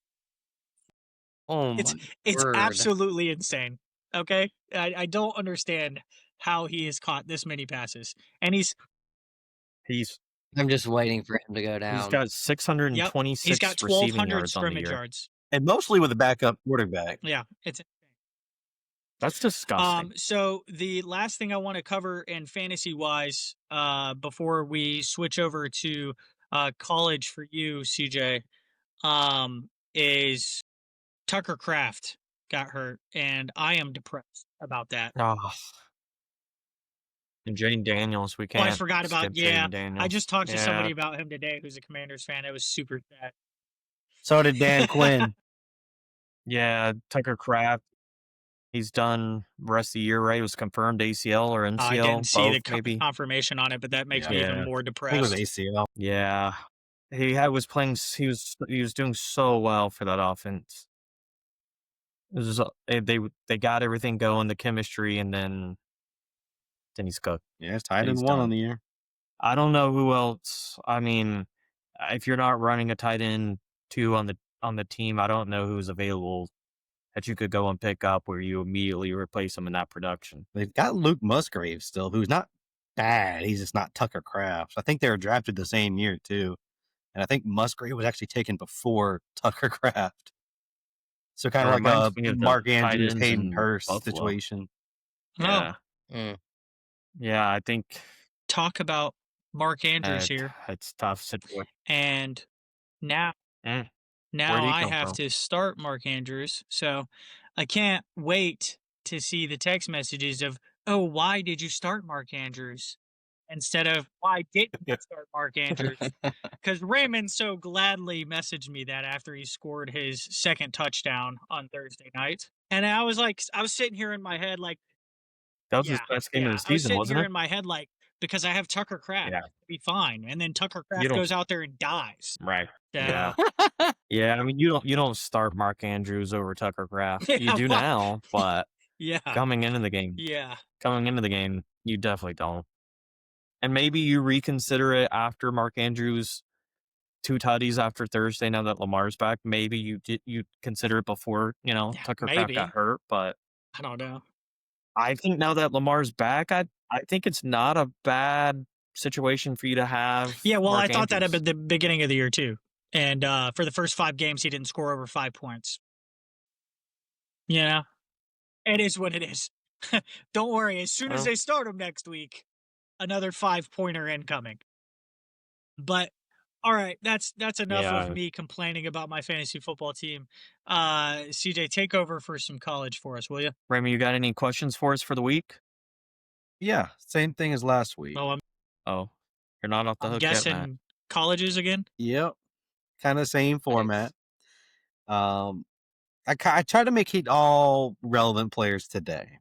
Oh my It's word. absolutely insane. Okay? I don't understand how he has caught this many passes. And he's I'm just waiting for him to go down. he's got 626 he's got receiving 1,200 yards on the scrimmage year. yards. And mostly with a backup quarterback. Yeah, it's That's disgusting. so the last thing I want to cover in fantasy wise, before we switch over to college for you, CJ, is Tucker Kraft got hurt, and I am depressed about that. Oh, and Jane Daniels, we Oh, I can't forgot about skip yeah. Jane Daniels. I just talked to Yeah. somebody about him today who's a Commanders fan. It was super sad. So did Dan Quinn. Yeah, Tucker Kraft. He's done the rest of the year, right? It was confirmed ACL or I NCL, didn't see the both maybe. confirmation on it, but that makes me Yeah. even more I think it was depressed. ACL. Yeah, was playing. He was doing so well for that offense. It was they got everything going, the chemistry, and then he's cooked. Yeah, it's tied He's in 1 on done. the year. I don't know who else. I mean, if you're not running a tight end 2 on the team, I don't know who's available that you could go and pick up where you immediately replace him in that production. They've got Luke Musgrave still, who's not bad. He's just not Tucker Kraft. I think they were drafted the same year too, and I think Musgrave was actually taken before Tucker Kraft. So kind It of like a reminds me of the Mark tight Andrews, ends Hayden in Hurst Buffalo. situation. Yeah, Mm. yeah. I think Talk about Mark Andrews here, it's tough situation. and now Where'd now he I come have from? to start Mark Andrews. So I can't wait to see the text messages of, "Oh, why did you start Mark Andrews?" instead of "Why didn't you start Mark Andrews?" Because Raymond so gladly messaged me that after he scored his second touchdown on Thursday night, and I was sitting here in my head like, That was his yeah, best game of the I was season, sitting wasn't here it? in my head like, because I have Tucker Kraft, Yeah. it'll be fine, and then Tucker You Kraft don't- goes out there and dies. Right. So- Yeah. Yeah. I mean, you don't start Mark Andrews over Tucker Kraft. Yeah, You do well, now, but yeah, coming into the game, you definitely don't. And maybe you reconsider it after Mark Andrews 2 tutties after Thursday. Now that Lamar's back, maybe you consider it before Tucker Kraft maybe. got hurt. But I don't know. I think now that Lamar's back, I think it's not a bad situation for you to have. Yeah, well, Mark I thought that Andrews. at the beginning of the year too, and for the first 5 games, he didn't score over 5 points. Yeah, it is what it is. Don't worry. As soon as Well. they start him next week, another 5-pointer incoming. But all right, that's enough Yeah. of me complaining about my fantasy football team. CJ, take over for some college for us, will you? Raymond, you got any questions for us for the week? Yeah, same thing as last week. Oh, You're not off the I'm hook yet, Matt. guessing colleges again. Yep, kind of same format. I try to make it all relevant players today.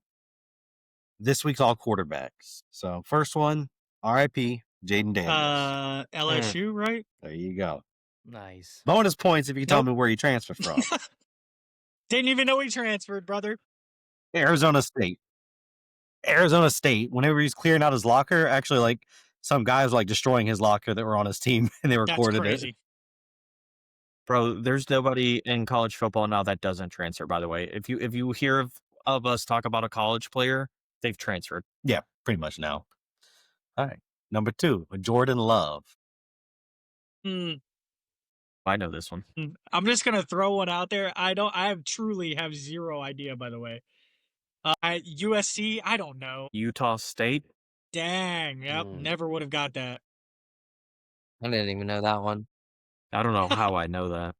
This week's all quarterbacks. So first one, RIP, Jaden Daniels. LSU, right? There you go. Nice. Bonus points if you can tell Nope. me where he transferred from. Didn't even know he transferred, brother. Arizona State. Arizona State, whenever he's clearing out his locker, actually, like, some guys were, like, destroying his locker that were on his team, and they That's recorded crazy. it. Bro, there's nobody in college football now that doesn't transfer, by the way. If you hear of us talk about a college player, they've transferred. Yeah, pretty much now. All right. Number 2, Jordan Love. I know this one. I'm just gonna throw one out there. I truly have zero idea, by the way. USC, I don't know. Utah State. Dang, yep, never would have got that. I didn't even know that one. I don't know how I know that.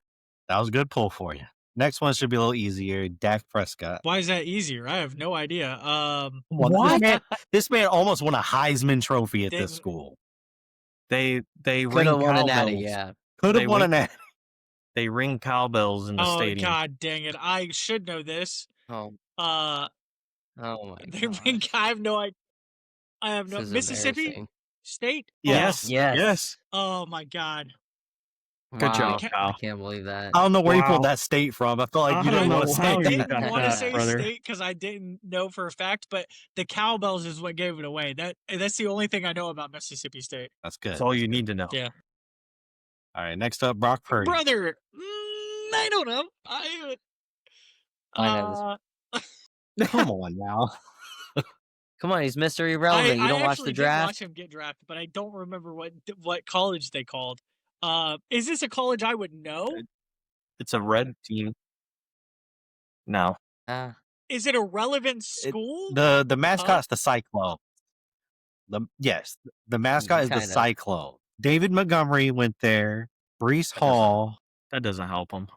That was a good pull for you. Next one should be a little easier. Dak Prescott. Why is that easier? I have no idea. What? This man almost won a Heisman Trophy at this Didn't- school. They Could ring have won a natty, cowbells. yeah. Could They have won win- a natty. They ring cowbells in the Oh stadium. god dang it. I should know this. Oh, Uh oh my they god. ring I have no idea. I have no This is Mississippi embarrassing. State? Yes. Yes. Yes. Oh my god. Good Wow, job, I Kyle. can't believe that. I don't know where you pulled Wow. that state from. I feel like I you don't didn't know want to how say you I that. didn't want to say brother. state because I didn't know for a fact, but the cowbells is what gave it away. That's the only thing I know about Mississippi State. That's good. That's all you need to know. Yeah. All right, next up, Brock Purdy. Brother, I don't know. I know Come on now. Come on, he's Mr. Irrelevant. You don't watch the actually did watch draft? him get drafted, but I don't remember what college they called. Is this a college I would know? It's a red team. No. Is it a relevant school? The mascot's the Cyclone. The mascot is the Kinda. Cyclone. David Montgomery went there. Brees Hall. That doesn't help him.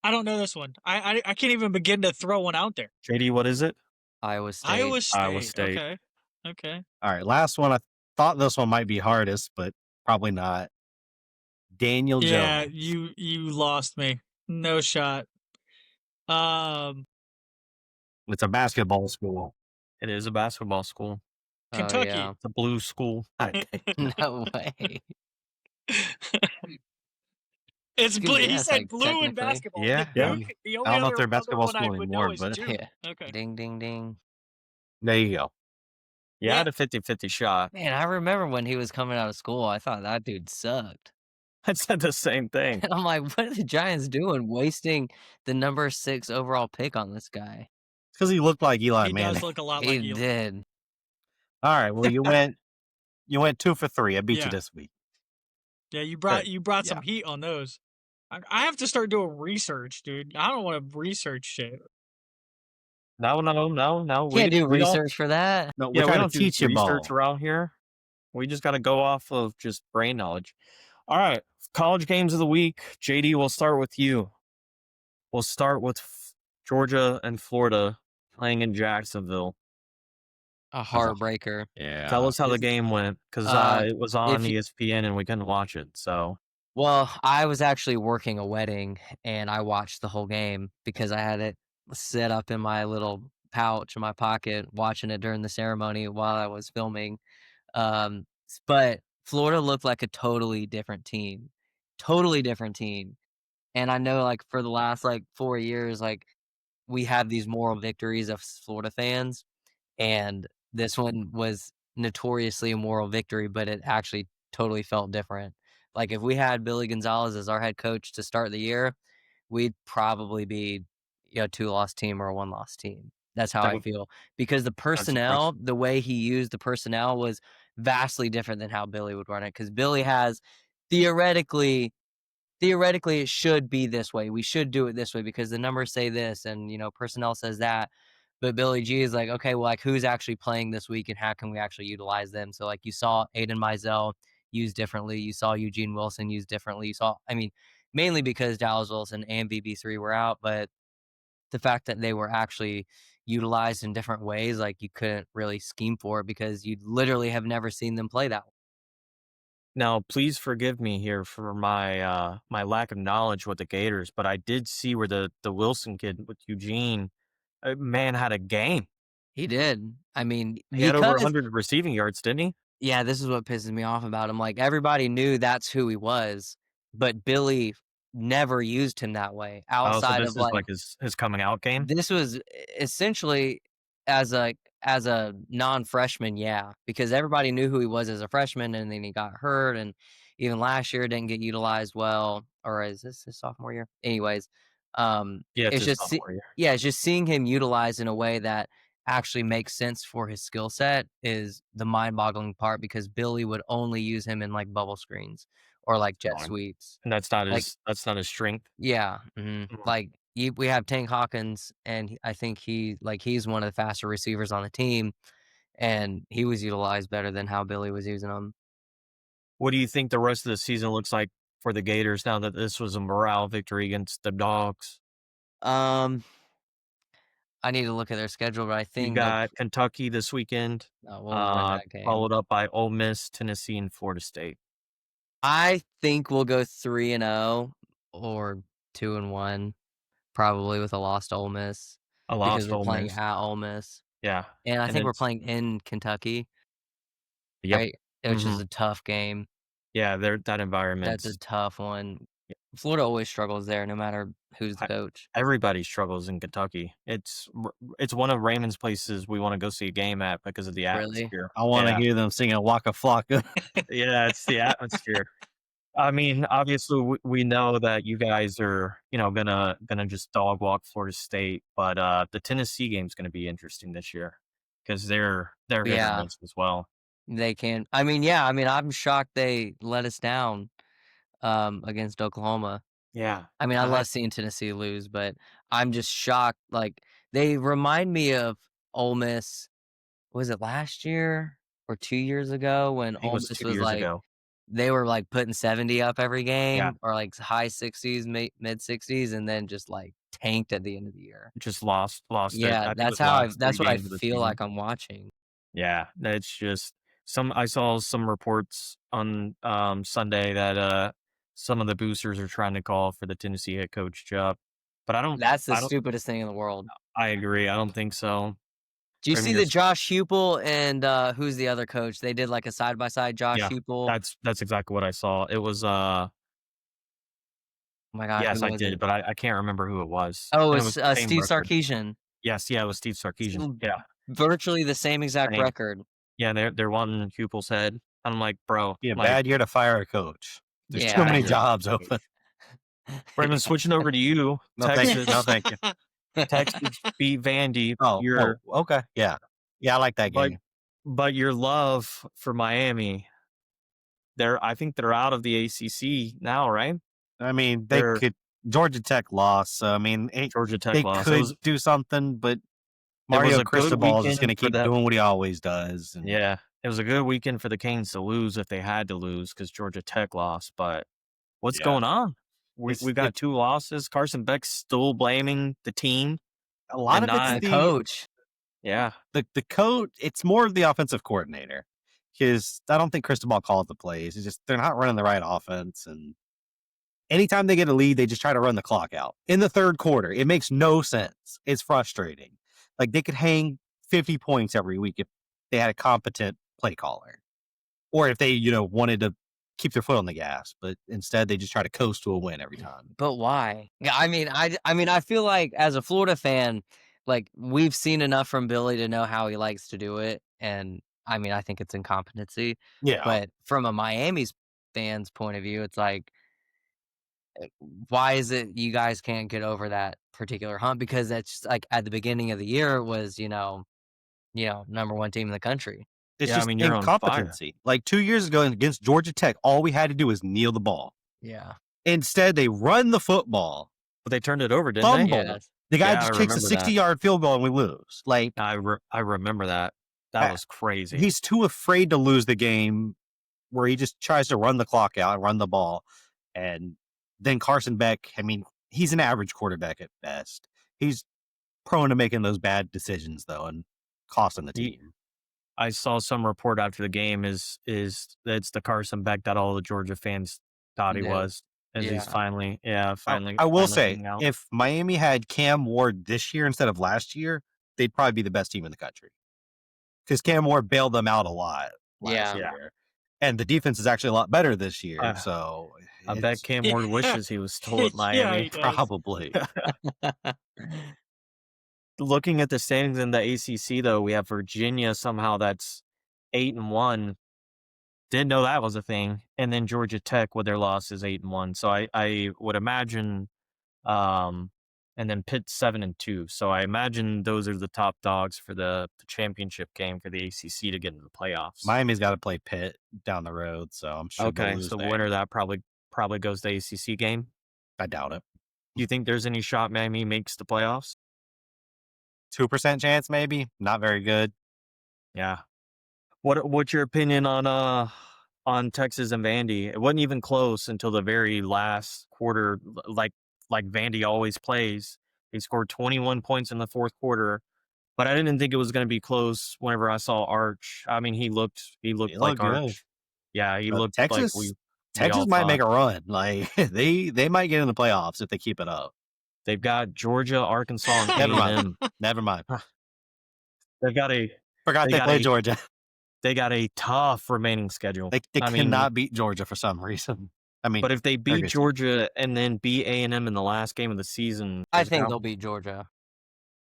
I don't know this one. I can't even begin to throw one out there. JD, what is it? Iowa State. Iowa State. Iowa State. Okay. Okay. All right, last one. I thought this one might be hardest, but probably not. Daniel Yeah, Jones. you lost me. No shot. It's a basketball school. It is a basketball school. Oh, Kentucky. yeah. It's a blue school. No way. It's blue. He guess, said like, blue in technically. basketball. Yeah, The, yeah. Duke, the I only don't know if other, they're a basketball other one I school would anymore, know is but Duke. Yeah. Okay. Ding, ding, ding. there you go. You Yeah. had a 50-50 shot. Man, I remember when he was coming out of school, I thought that dude sucked. I said the same thing. And I'm like, what are the Giants doing wasting the number 6 overall pick on this guy? Because he looked like Eli He Manning. does look a lot He like Eli. did. All right, well you went 2 for 3. I beat Yeah. you this week. Yeah, you brought Yeah. some heat on those. I have to start doing research, dude. I don't want to research shit. No. Can't do we don't- research for that. No, we're Yeah, we trying don't to do teach you research ball. around here. We just got to go off of just brain knowledge. All right, college games of the week. JD, we'll start with you. We'll start with Georgia and Florida playing in Jacksonville. A heartbreaker. Yeah. Tell us how the game went, because it was on ESPN and we couldn't watch it. So Well, I was actually working a wedding and I watched the whole game because I had it set up in my little pouch in my pocket, watching it during the ceremony while I was filming. But Florida looked like a totally different team. Totally different team. And I know, like, for the last, like, 4 years, like, we have these moral victories of Florida fans, and this one was notoriously a moral victory, but it actually totally felt different. Like, if we had Billy Gonzalez as our head coach to start the year, we'd probably be a 2-loss team or a 1-loss team. That's how That I would- feel. Because the personnel, the way he used the personnel was vastly different than how Billy would run it. Because Billy has theoretically it should be this way. We should do it this way because the numbers say this and, personnel says that. But Billy G is like, okay, well, like, who's actually playing this week and how can we actually utilize them? So, like, you saw Aiden Mizell used differently. You saw Eugene Wilson used differently. You saw, mainly because Dallas Wilson and VB3 were out, but the fact that they were actually utilized in different ways, like, you couldn't really scheme for it because you literally have never seen them play that way. Now, please forgive me here for my my lack of knowledge with the Gators, but I did see where the Wilson kid with Eugene, man, had a game. He did. He had over Because 100 receiving yards, didn't he? yeah, this is what pisses me off about him. Like, everybody knew that's who he was, but Billy never used him that way Oh, so outside this of, is like, like his coming out game. this was essentially as a non-freshman, yeah, because everybody knew who he was as a freshman, and then he got hurt, and even last year didn't get utilized well. Or is this his sophomore year? Anyways, Yeah, it's it's his just sophomore year. it's just seeing him utilized in a way that actually makes sense for his skill set is the mind-boggling part because Billy would only use him in, like, bubble screens or, like, jet Fine. sweeps. And that's not Like, his strength. yeah, Mhm. like, we have Tank Hawkins, and I think he's one of the faster receivers on the team, and he was utilized better than how Billy was using him. What do you think the rest of the season looks like for the Gators now that this was a morale victory against the Dogs? I need to look at their schedule, but I You think they'll got Kentucky this weekend, we'll win that game. followed up by Ole Miss, Tennessee, and Florida State. I think we'll go 3-0 or 2-1, probably with a lost Ole Miss A because lost we're Ole playing Miss. at Ole Miss, Yeah. and I And think we're it's playing in Kentucky, Yep. right? Which is Mhm. a tough game. Yeah, that That's environment's a tough one. Yeah. Florida always struggles there no matter who's the I coach. everybody struggles in Kentucky. It's one of Raymond's places we wanna go see a game at because of the Really? atmosphere. I want to Yeah. hear them singing Waka Flocka. Yeah, it's the atmosphere. I mean, obviously, we know that you guys are, gonna just dog walk Florida State, but, the Tennessee game's gonna be interesting this year because they're hit or Yeah, miss as well. they can. I'm shocked they let us down against Oklahoma. Yeah. I I love seeing Tennessee lose, but I'm just shocked. Like, they remind me of Ole Miss. Was it last year or 2 years ago when think it Ole was Miss 2 was years like ago. they were like putting 70 up every Yeah, game or like high 60s, mid 60s, and then just like tanked at the end of the year. just lost it. Yeah, I think it was the last three that's what I games of the feel season. like I'm watching. Yeah, that's just I saw some reports on Sunday that some of the boosters are trying to call for the Tennessee head coach job. But That's the I don't stupidest thing in the world. I agree. I don't think so. Do you I mean see that there's Josh Heupel and who's the other coach? They did like a side by side. Josh yeah, Heupel. that's exactly what I saw. It was Oh my God, yes, who I was did, it? but I can't remember who it was. Oh, And it it was was the same Steve record. Sarkisian. Yes, yeah, it was Steve Sarkisian. Yeah. Virtually the same exact Same. record. Yeah, they're wanting Hupel's head. I'm like, bro, Be a like bad year to fire a coach. There's Yeah, too I many agree. jobs open. Brandon, switching over to you, No, thank you. No, Texas. thank you. Texas beat Vandy. Oh, okay. Yeah. Yeah, I like that But game. but your love for Miami, I think they're out of the ACC now, right? I mean, they They're could. Georgia Tech lost, so I mean, Georgia Tech they lost. could do something, but It was Mario a good Cristobal is just going weekend to for keep them. doing what he always does. And Yeah, it was a good weekend for the Canes to lose if they had to lose because Georgia Tech lost. But what's yeah, going on? it's We got it's 2 losses. Carson Beck's still blaming the team a lot and of it's The not coach. yeah. the coach. It's more of the offensive coordinator because I don't think Cristobal called the plays. It's just they're not running the right offense, and anytime they get a lead, they just try to run the clock out in the third quarter. It makes no sense. It's frustrating. Like they could hang 50 points every week if they had a competent play caller, or if they, wanted to keep their foot on the gas. But instead, they just try to coast to a win every time. But why? Yeah, I mean, I feel like as a Florida fan, like we've seen enough from Billy to know how he likes to do it, and I mean, I think it's incompetency. Yeah, But from a Miami's fans' point of view, it's like, why is it you guys can't get over that particular hump? Because that's like at the beginning of the year was number one team in the country. it's Yeah, I just mean, you're on fire. incompetency. Like 2 years ago against Georgia Tech, all we had to do was kneel the ball. Yeah. Instead, they run the football, But they turned it over, didn't they? fumble. Yes. The guy Yeah, I just kicks a remember that. 60-yard field goal and we lose. Like I remember that. That uh, was crazy. he's too afraid to lose the game where he just tries to run the clock out and run the ball. And then Carson Beck, I mean, he's an average quarterback at best. He's prone to making those bad decisions though and costing the He team. I saw some report after the game is it's the Carson Beck that all the Georgia fans thought he Yeah. was. As he's finally finally I will finally say, being out. if Miami had Cam Ward this year instead of last year, they'd probably be the best team in the country. Because Cam Ward bailed them out a lot last Yeah. year. And the defense is actually a lot better this year. Uh, So I bet it's Cam Ward wishes he was still at Yeah, Miami. he does. probably. Looking at the standings in the ACC, though, we have Virginia somehow that's 8-1. Didn't know that was a thing. And then Georgia Tech with their loss is 8-1. So I would imagine, and then Pitt 7-2. So I imagine those are the top dogs for the championship game for the ACC to get into the playoffs. Miami's got to play Pitt down the road, so I'm sure they'll Okay, lose so the there. winner of that probably goes to the ACC game. I doubt it. Do you think there's any shot Miami makes the playoffs? 2% chance, maybe. Not very good. Yeah. What's your opinion on Texas and Vandy? It wasn't even close until the very last quarter, like Vandy always plays. He scored 21 points in the fourth quarter, but I didn't think it was going to be close. Whenever I saw Arch, I mean, he looked like looked good. Arch. Yeah, he But looked Texas, like we Texas all might make thought. a run. Like they might get in the playoffs if they keep it up. They've got Georgia, Arkansas, and Never mind. A&M. Never mind. They've got a Forgot they they got played a Georgia. they got a tough remaining schedule. They I mean, cannot beat Georgia for some reason. I mean, but if they beat Ferguson. Georgia and then beat A&M in the last game of the season, I does it think count? they'll beat Georgia.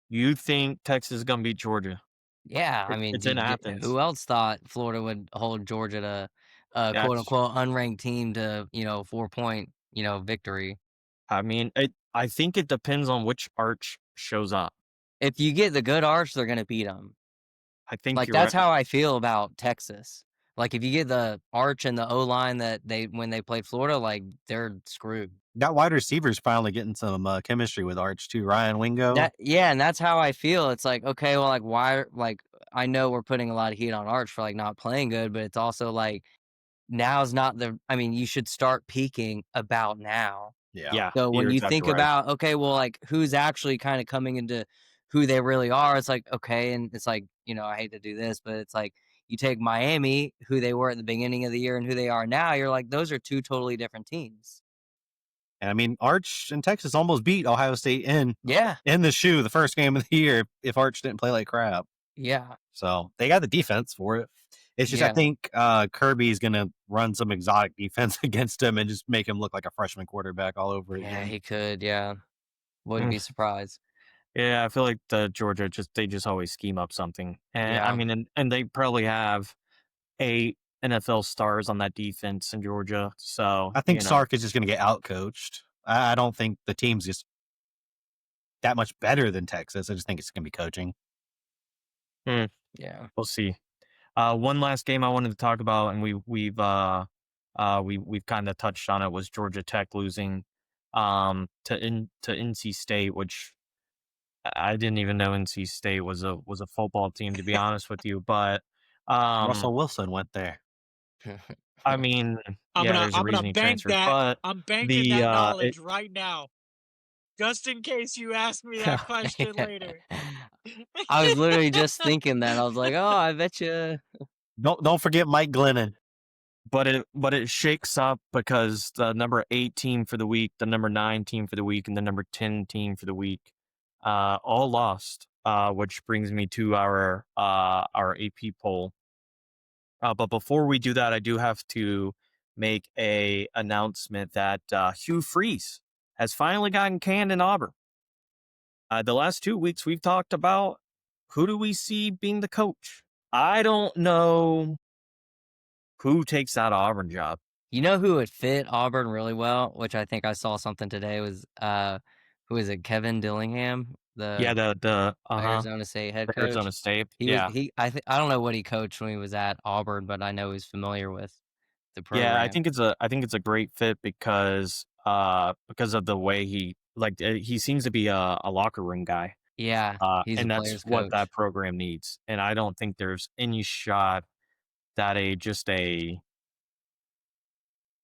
You think Texas is going to beat Georgia? Yeah, I mean, It's in Athens. who else thought Florida would hold Georgia to a That's- quote unquote unranked team to 4-point victory? I mean, I think it depends on which Arch shows up. If you get the good Arch, they're gonna beat them. I think Like you're that's right. how I feel about Texas. Like if you get the Arch and the O line that when they played Florida, like they're screwed. Got wide receivers finally getting some chemistry with Arch too. Ryan Wingo. And that's how I feel. It's like, okay, well, like why? Like I know we're putting a lot of heat on Arch for like not playing good, but it's also like now's not the. I mean, you should start peaking about now. Yeah. Yeah, So when you're you exactly think right. about, okay, well, like who's actually kind of coming into who they really are, it's like, okay, and it's like, I hate to do this, but it's like you take Miami, who they were at the beginning of the year and who they are now, you're like, those are two totally different teams. And I mean, Arch and Texas almost beat Ohio State Yeah. in the shoe the first game of the year if Arch didn't play like crap. Yeah. So they got the defense for it. It's just I Yeah. think Kirby's gonna run some exotic defense against him and just make him look like a freshman quarterback all over Yeah, again. he could. Yeah. Wouldn't Mm, be surprised. yeah, I feel like the Georgia they just always scheme up something, and I Yeah. mean, and they probably have 8 NFL stars on that defense in Georgia, so I think Sark is just gonna get out coached. I don't think the team's just that much better than Texas. I just think it's gonna be coaching. Yeah. we'll see. One last game I wanted to talk about, and we've kind of touched on it, was Georgia Tech losing to NC State, which I didn't even know NC State was a football team, to be honest with you. But Russell Wilson went there. I mean, I'm yeah, gonna there's a I'm gonna reason he bank transferred. that. But I'm banking the that it, knowledge right now, just in case you ask me that question later. I was literally just thinking that. I was like, oh, I bet you. Don't forget Mike Glennon. but it shakes up because the number 8 team for the week, the number 9 team for the week, and the number 10 team for the week, all lost. Which brings me to our AP poll. But before we do that, I do have to make a announcement that Hugh Freeze has finally gotten canned in Auburn. The last 2 weeks we've talked about who do we see being the coach. I don't know who takes that Auburn job. You know who would fit Auburn really well, which I think I saw something today, was who is it? Kevin Dillingham, Yeah, the the Arizona State head Arizona coach. State. He was Yeah. I don't know what he coached when he was at Auburn, but I know he's familiar with the Yeah, I program. think it's a great fit because of the way he seems to be a locker room guy. Yeah, he's a And that's player's what that coach. program needs. And I don't think there's any shot that a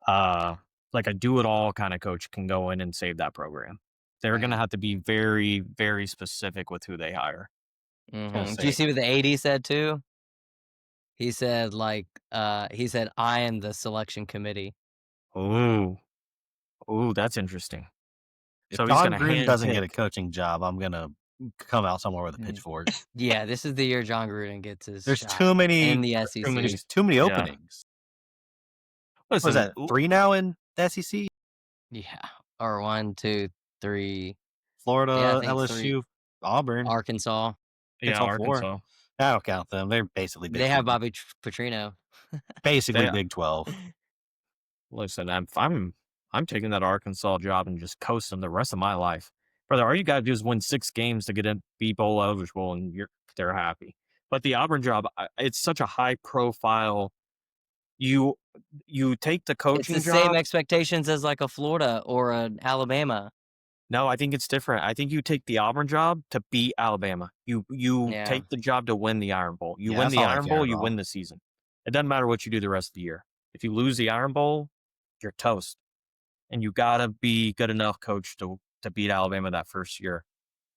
uh like a do it all kind of coach can go in and save that program. They're going to Right. have to be very, very specific with who they hire. Gonna Do you say see what the AD said too? He said I am the selection committee. Ooh. Ooh, that's interesting. if So he's going John to Gruden hand doesn't get a pick. coaching job, I'm gonna come out somewhere with a Mm. pitchfork. Yeah, this is the year John Gruden gets his There's shot too in many. the Too many. SEC. There's too many Yeah. openings. What is Listen, that? 3 now in the SEC? Yeah, or 1, 2, 3. Yeah, I Florida, think 3. LSU, Auburn, Arkansas. yeah, Arkansas 4. Arkansas. I don't count them. They're basically They big. have Bobby Petrino. Basically They Big 12. listen. I'm taking that Arkansas job and just coasting the rest of my life, brother. All you got to do is win 6 games to get in, be bowl eligible, and they're happy. But the Auburn job, it's such a high profile. You you take the It's the coaching same job. expectations as like a Florida or an Alabama. No, I think it's different. I think you take the Auburn job to beat Alabama. You Yeah. take the job to win the Iron Bowl. You Yeah, win that's the all I Iron care Bowl, you about. win the season. It doesn't matter what you do the rest of the year. If you lose the Iron Bowl, you're toast. And you gotta be good enough coach to beat Alabama that first year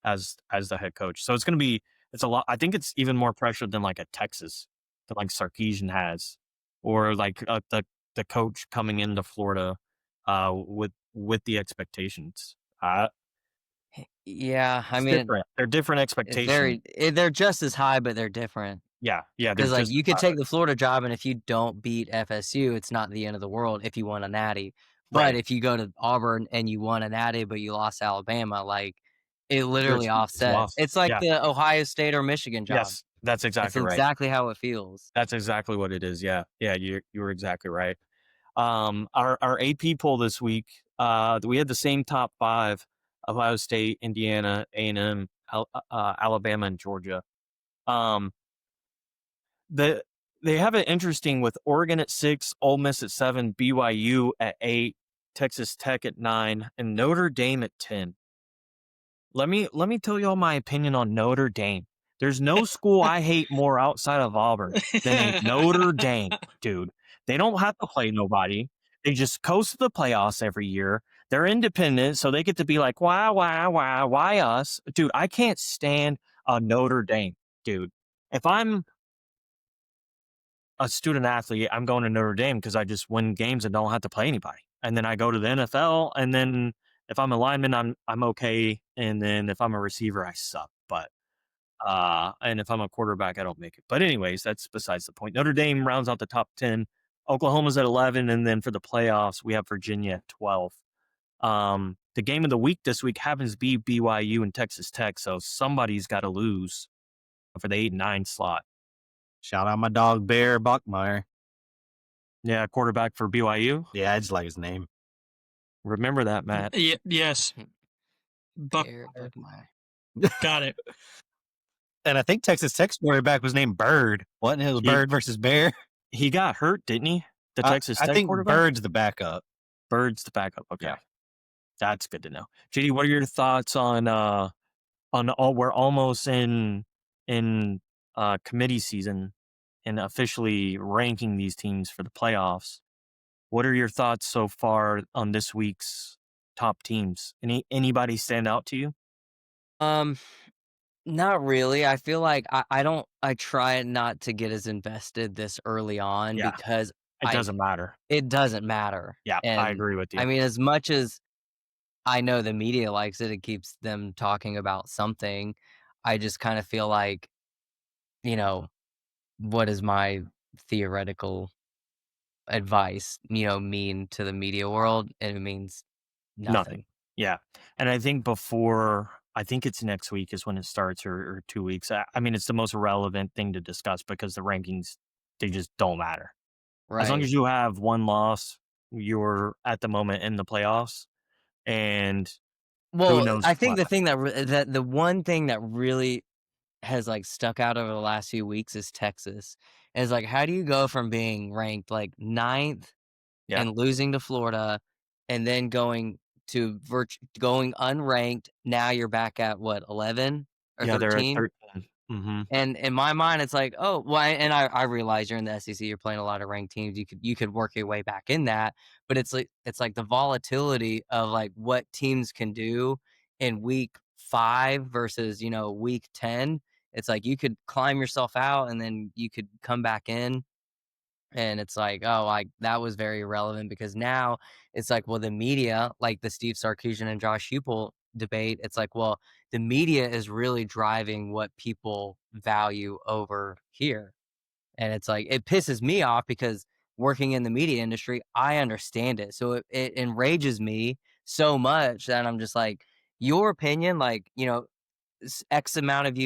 as the head coach. So it's a lot. I think it's even more pressure than like a Texas that like Sarkisian has, or like the coach coming into Florida with the expectations. Yeah, I It's mean, different. They're different expectations. they're just as high, but they're different. Yeah, they're Because like just you could take the Florida job, and if you don't beat FSU, it's not the end of the world if you won a natty. But Right. if you go to Auburn and you won a natty, but you lost to Alabama, like it literally it's offsets. lost. It's like Yeah. the Ohio State or Michigan job. Yes, that's It's exactly right. exactly how it feels. That's exactly what it is. Yeah. Yeah, you were exactly right. Our AP poll this week, we had the same top 5: Ohio State, Indiana, A&M, Alabama, and Georgia. Um, the They have it interesting with Oregon at 6, Ole Miss at 7, BYU at 8, Texas Tech at 9, and Notre Dame at 10. Let me tell y'all my opinion on Notre Dame. There's no school I hate more outside of Auburn than a Notre Dame, dude. They don't have to play nobody. They just coast to the playoffs every year. They're independent, so they get to be like, why us? Dude, I can't stand Notre Dame, dude. If I'm a student athlete, I'm going to Notre Dame because I just win games and don't have to play anybody. And then I go to the NFL, and then if I'm a lineman, I'm okay. And then if I'm a receiver, I suck. But and if I'm a quarterback, I don't make it. But anyways, that's besides the point. Notre Dame rounds out the top 10. Oklahoma's at 11, and then for the playoffs, we have Virginia at 12. The game of the week this week happens to be BYU and Texas Tech, so somebody's got to lose for the 8-9 slot. Shout out my dog Bear Buckmeyer. Yeah, quarterback for BYU. Yeah, I just like his name. Remember that, Matt. Yes. Buck. Bear Buckmeyer. Got it. And I think Texas Tech's quarterback was named Bird. Wasn't it? It was Bird versus Bear. He got hurt, didn't he? The Texas Tech I think quarterback? Bird's the backup. Bird's the backup. Okay. Yeah. That's good to know. JD, what are your thoughts on all we're almost in committee season and officially ranking these teams for the playoffs? What are your thoughts so far on this week's top teams? Anybody stand out to you? Not really. I feel like I try not to get as invested this early on Yeah. because It doesn't matter. it doesn't matter. Yeah, I And agree with you. I mean, as much as I know the media likes it, it keeps them talking about something. I just kind of feel like, what is my theoretical advice, mean to the media world? And it means nothing. Yeah. And I think I think it's next week is when it starts or 2 weeks. I mean, it's the most relevant thing to discuss because the rankings, they just don't matter. Right. As long as you have one loss, you're at the moment in the playoffs. And who knows I think what? the thing that the one thing that really has like stuck out over the last few weeks is Texas. And it's like, how do you go from being ranked like 9th Yeah. and losing to Florida and then going to going unranked? Now you're back at what, 11 or Yeah, they're at 13? 13. Mm-hmm. And in my mind, it's like, oh, well, and I realize you're in the SEC, you're playing a lot of ranked teams. You could work your way back in that, but it's like the volatility of like what teams can do in week 5 versus week 10. It's like you could climb yourself out and then you could come back in. And it's like, oh, like that was very relevant because now it's like, well, the media, like the Steve Sarkisian and Josh Heupel debate, it's like, well, the media is really driving what people value over here. And it's like, it pisses me off because working in the media industry, I understand it. So it enrages me so much that I'm just like, your opinion, like, X amount of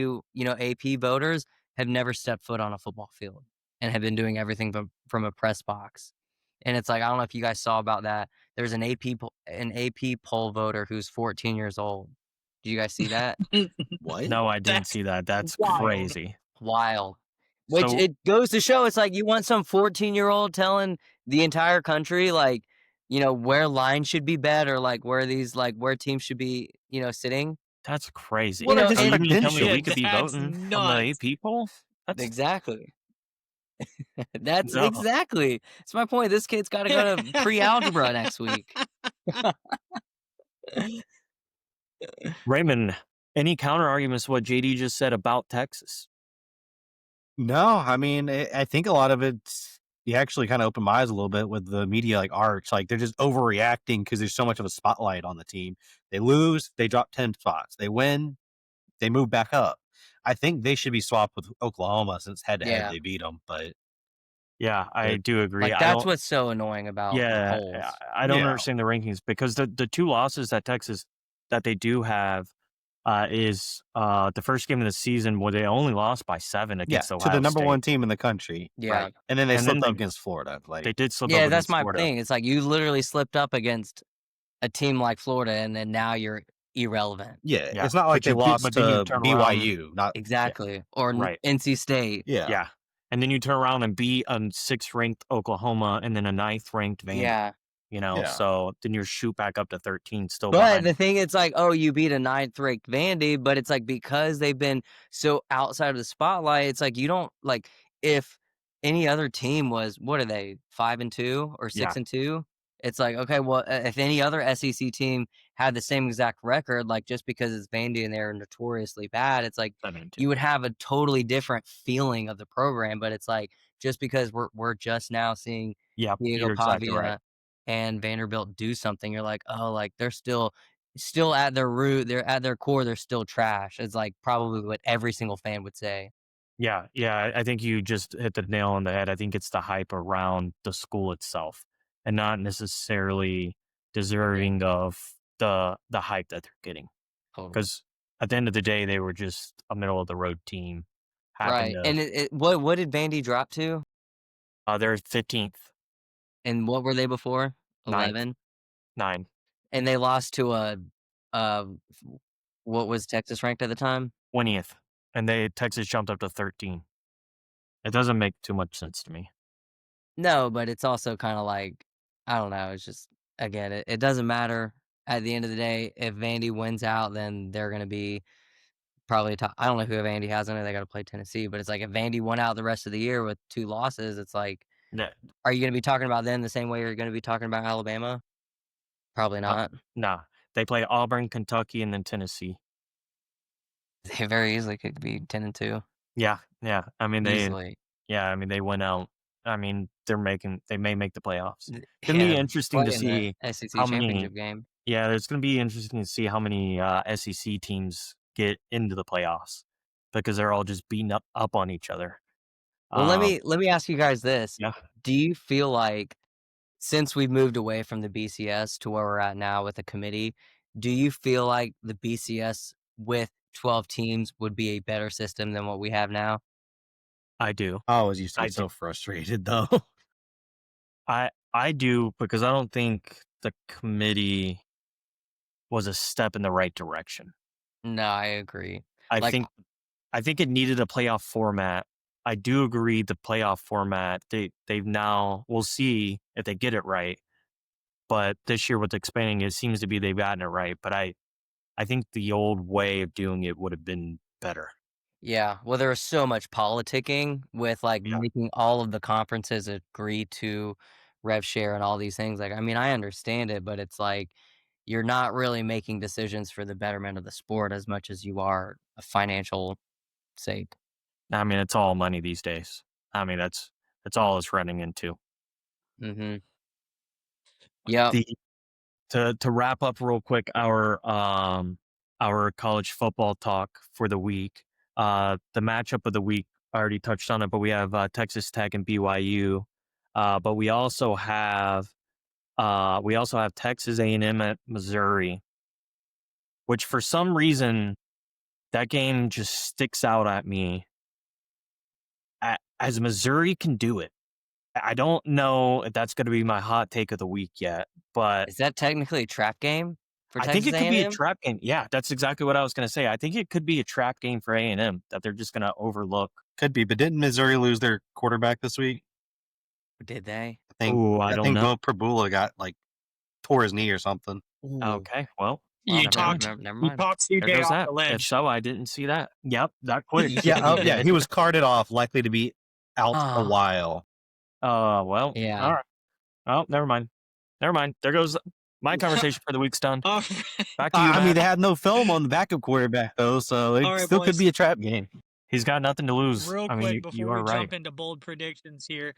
AP voters have never stepped foot on a football field and have been doing everything from a press box. And it's like, I don't know if you guys saw about that. There's an AP poll voter who's 14 years old. Did you guys see that? What? No, I didn't That's see that. That's wild. crazy. Wild. Which So- it goes to show, it's like you want some 14-year-old telling the entire country, like, where lines should be bet or like where teams should be, sitting. That's crazy. What are So you mean to tell me Yeah, we could be that's voting on the nuts. AP poll? That's Exactly. That's No. exactly. That's my point. This kid's got to go to pre-algebra next week. Raymond, any counter arguments to what JD just said about Texas? No, I mean, I think a lot of it's, you actually kind of opened my eyes a little bit with the media like arch. Like they're just overreacting because there's so much of a spotlight on the team. They lose, they drop 10 spots. They win, they move back up. I think they should be swapped with Oklahoma since head to head they beat them. But Yeah, I do agree. Like that's what's so annoying about the polls. I don't Yeah. understand the rankings because the 2 losses that Texas that they do have is the first game of the season where they only lost by 7 against Ohio to the number State. 1 team in the country. Yeah. Right. And then they And then slipped they- up against Florida. Like They did slip up Yeah, against that's my Florida. thing. It's like you literally slipped up against a team like Florida and then now you're irrelevant. yeah, Yeah, it's not like but they you do- lost but then you to turn BYU. Not Exactly. Or Right. NC State. yeah. And then you turn around and beat a 6th ranked Oklahoma and then a 9th ranked Vandy. Yeah. Yeah. So then you shoot back up to 13 still But behind. the thing, it's like, oh, you beat a 9th ranked Vandy, but it's like because they've been so outside of the spotlight, it's like you don't like if any other team was what are they, 5-2 or Yeah, 6-2? It's like, okay, well, if any other SEC team had the same exact record, like, just because it's Vandy and they're notoriously bad, it's like, 7-2. you would have a totally different feeling of the program, but it's like, just because we're just now seeing Yep, Diego you're exactly right. Pavia and Vanderbilt do something, you're like, "Oh, like, they're still at their root, they're at their core, they're still trash." It's, like, probably what every single fan would say. Yeah, yeah, I think you just hit the nail on the head. I think it's the hype around the school itself and not necessarily Yeah, deserving of the hype that they're getting. totally. Because at the end of the day, they were just a middle of the road team. Happened Right, to and what did Vandy drop to? they're 15th, And what were they before? 9th, 11? 9, And they lost to a uh, what was Texas ranked at the time? 20th, and they Texas jumped up to 13. It doesn't make too much sense to me. No, but it's also kinda like, I don't know, it's just again, it doesn't matter at the end of the day. If Vandy wins out, then they're gonna be probably top. I don't know who Vandy has in it, they gotta play Tennessee, but it's like if Vandy won out the rest of the year with 2 losses, it's like, Yeah, are you gonna be talking about them the same way you're gonna be talking about Alabama? Probably uh, not. nah, they play Auburn, Kentucky, and then Tennessee. They very easily could be 10-2, Yeah, yeah. I mean, easily. they went out. I mean, they may make the playoffs. It's gonna Yeah, be to interesting play to in the see SEC how many. championship game. Yeah, it's gonna be interesting to see how many SEC teams get into the playoffs because they're all just beating up on each other. Well, let Um, me let me ask you guys this. yeah, Do you feel like since we've moved away from the BCS to where we're at now with the committee, do you feel like the BCS with 12 teams would be a better system than what we have now? I do. I always used to I get do. so frustrated though. I do because I don't think the committee was a step in the right direction. No, I agree. I Like, think I think it needed a playoff format. I do agree the playoff format, they've now we'll see if they get it right, but this year with expanding, it seems to be they've gotten it right, but I think the old way of doing it would have been better. yeah, well, there was so much politicking with, like, Yeah. making all of the conferences agree to rev share and all these things, like, I mean, I understand it, but it's like, you're not really making decisions for the betterment of the sport as much as you are a financial sake. I mean, it's all money these days. I mean, that's all it's running into. Mhm. Yep. The to wrap up real quick our college football talk for the week. The matchup of the week I already touched on it, but we have Texas Tech and BYU. But we also have Texas A&M at Missouri, which for some reason that game just sticks out at me. As Missouri can do it. I don't know if that's going to be my hot take of the week yet, but Is that technically a trap game for I think Texas it could be a A&M? trap game. Yeah, that's exactly what I was gonna say. I think it could be a trap game for A&M that they're just gonna overlook. Could be, but didn't Missouri lose their quarterback this week? Did they? I think Oh, I I don't think know. Bo Prabula got like tore his knee or something. Ooh. Okay, well, Well, You never okay. talked never you mind. talked There CJ goes off that. the If ledge. so, I didn't see that. Yep, that quick. Yeah, oh yeah, he was carted off, likely to be out a Oh, while. Well, all yeah. right. Oh, never mind. Never mind. There goes my conversation for the week's done. All Back to you, I mean, Matt. they had no film on the backup quarterback though, so it right, still could boys. be a trap game. He's got nothing to lose. Real I mean, quick you before are we right. jump into bold predictions here,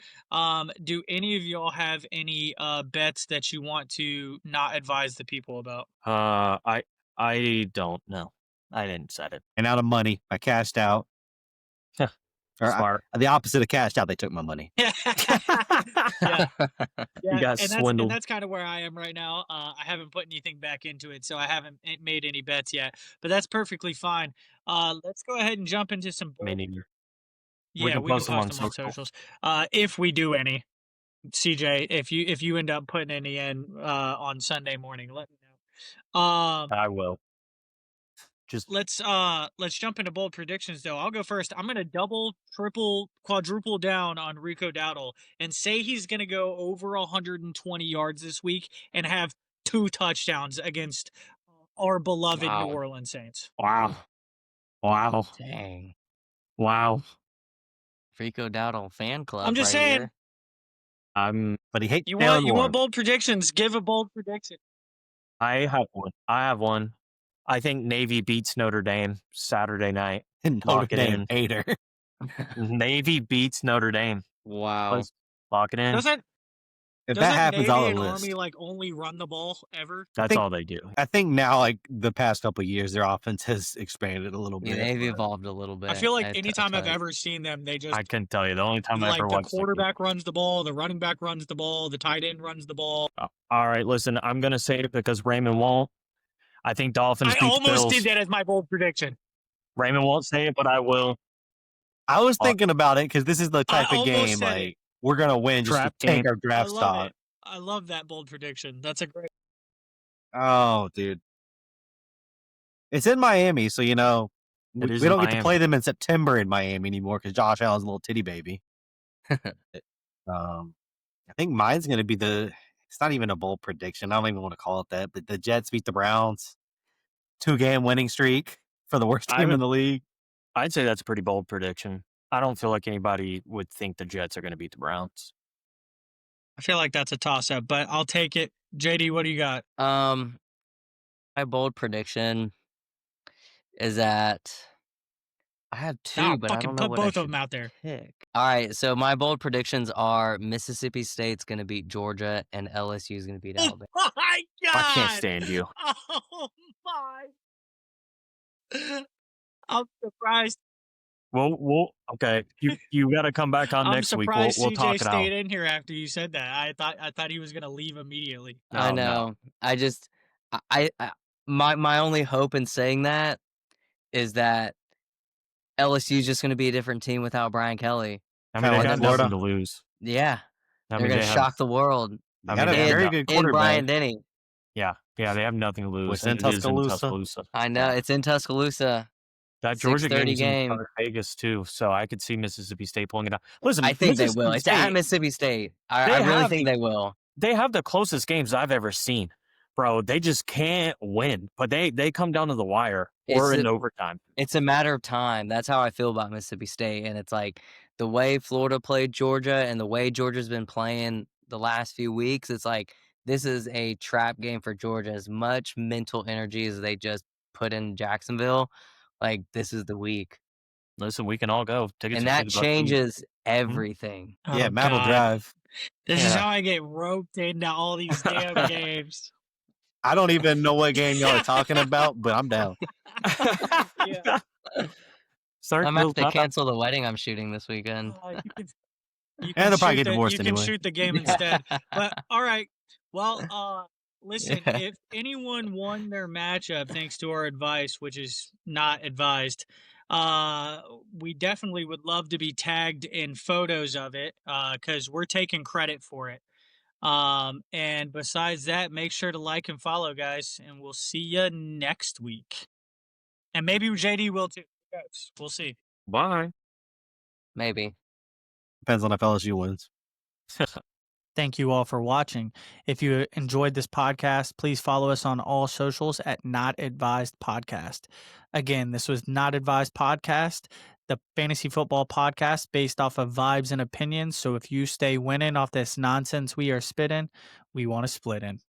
do any of y'all have any bets that you want to not advise the people about? Uh, I I don't know. I didn't set it. And out of money, I cashed out. Or Smart. the opposite of cashed out, they took my money. Yeah, You yeah, got and swindled. that's kind of where I am right now. I haven't put anything back into it, so I haven't made any bets yet. But that's perfectly fine. Let's go ahead and jump into some Me bold. neither. We Yeah, can we can post them post on them on social. socials. If we do any, CJ, if you end up putting any in on Sunday morning, let me know. I will. Just Let's jump into bold predictions though. I'll go first. I'm gonna double, triple, quadruple down on Rico Dowdle and say he's gonna go over 120 yards this week and have 2 touchdowns against our beloved New Wow. Orleans Saints. wow. Wow. Dang. Wow. Rico Dowdle fan club. I'm just right saying. here. But he hates You Jalen want Warren. bold predictions? Give a bold prediction. I have one. I think Navy beats Notre Dame Saturday night. Notre Lock it Dame in. hater. Navy beats Notre Dame. Wow. Let's lock it in. Doesn't If that happens, Navy I'll and enlist. Army like only run the ball ever? That's think- all they do. I think now, like the past couple of years, their offense has expanded a little Yeah, bit. they've but evolved a little bit. I feel like a anytime I've ton. ever seen them, they just I couldn't tell you. The only time I like ever the watched quarterback runs the ball, the running back runs the ball, the tight end runs the ball. All right, listen, I'm gonna say it because Raymond won't. I think Dolphins I beat the almost Bills. did that as my bold prediction. Raymond won't say it, but I will. I was thinking about it because this is the type of almost game said like it. we're gonna win just Trap to take game. our I draft love stock. it. I love that bold prediction. That's a great. Oh, dude. It's in Miami, so you know It we is don't in get to play them in September in Miami anymore because Josh Allen's a little titty baby. I think mine's gonna be it's not even a bold prediction. I don't even want to call it that, but the Jets beat the Browns. 2-game winning streak for the worst team in the league. I'd say that's a pretty bold prediction. I don't feel like anybody would think the Jets are going to beat the Browns. I feel like that's a toss up, but I'll take it. JD, what do you got? My bold prediction is that I have two, Nah, but I fucking don't know put what both I of them should out there. pick. All right, so my bold predictions are Mississippi State's going to beat Georgia and LSU is going to beat Oh Alabama. my god! I can't stand you. Oh my! I'm surprised. Well, okay. You got to come back on I'm next week. surprised We'll CJ talk it stayed out. in here after you said that. I thought he was gonna leave immediately. I No, know. no. I just my only hope in saying that is that LSU is just going to be a different team without Brian Kelly. I mean, Kinda they like have Florida. nothing to lose. Yeah, I they're mean, going to they shock have. the world. They I got mean, a they have very no- good In Brian quarterback. Denny. Yeah, they have nothing to lose. It's in and it is Tuscaloosa. I know, Yeah. it's in Tuscaloosa. That Georgia 6:30 game's in game. Vegas too, so I could see Mississippi State pulling it out. Listen, I think they Mississippi will. It's at State, Mississippi State. I They really have think they will. they have the closest games I've ever seen, bro. They just can't win, but they come down to the wire or It's in a- overtime. It's a matter of time. That's how I feel about Mississippi State. And it's like the way Florida played Georgia and the way Georgia's been playing the last few weeks, it's like this is a trap game for Georgia. As much mental energy as they just put in Jacksonville, like this is the week. Listen, we can all go. Tickets And are that $50 each. changes everything. Yeah, Oh, Matt will God. drive. This is Yeah. how I get roped into all these damn games. I don't even know what game y'all are talking about, but I'm down. Yeah. Start I'm going to have to building up. cancel the wedding I'm shooting this weekend. You And they'll probably shoot get divorced you anyway. can shoot the game instead. But all right. Well, listen, Yeah. if anyone won their matchup thanks to our advice, which is not advised, we definitely would love to be tagged in photos of it, because we're taking credit for it. And besides that, make sure to like and follow, guys, and we'll see you next week. And maybe JD will too. Who knows? We'll see. Bye. Maybe. Depends on if LSU wins. Thank you all for watching. If you enjoyed this podcast, please follow us on all socials at Not Advised Podcast. Again, this was Not Advised Podcast, the fantasy football podcast based off of vibes and opinions. So if you stay winning off this nonsense we are spitting, we want to split in.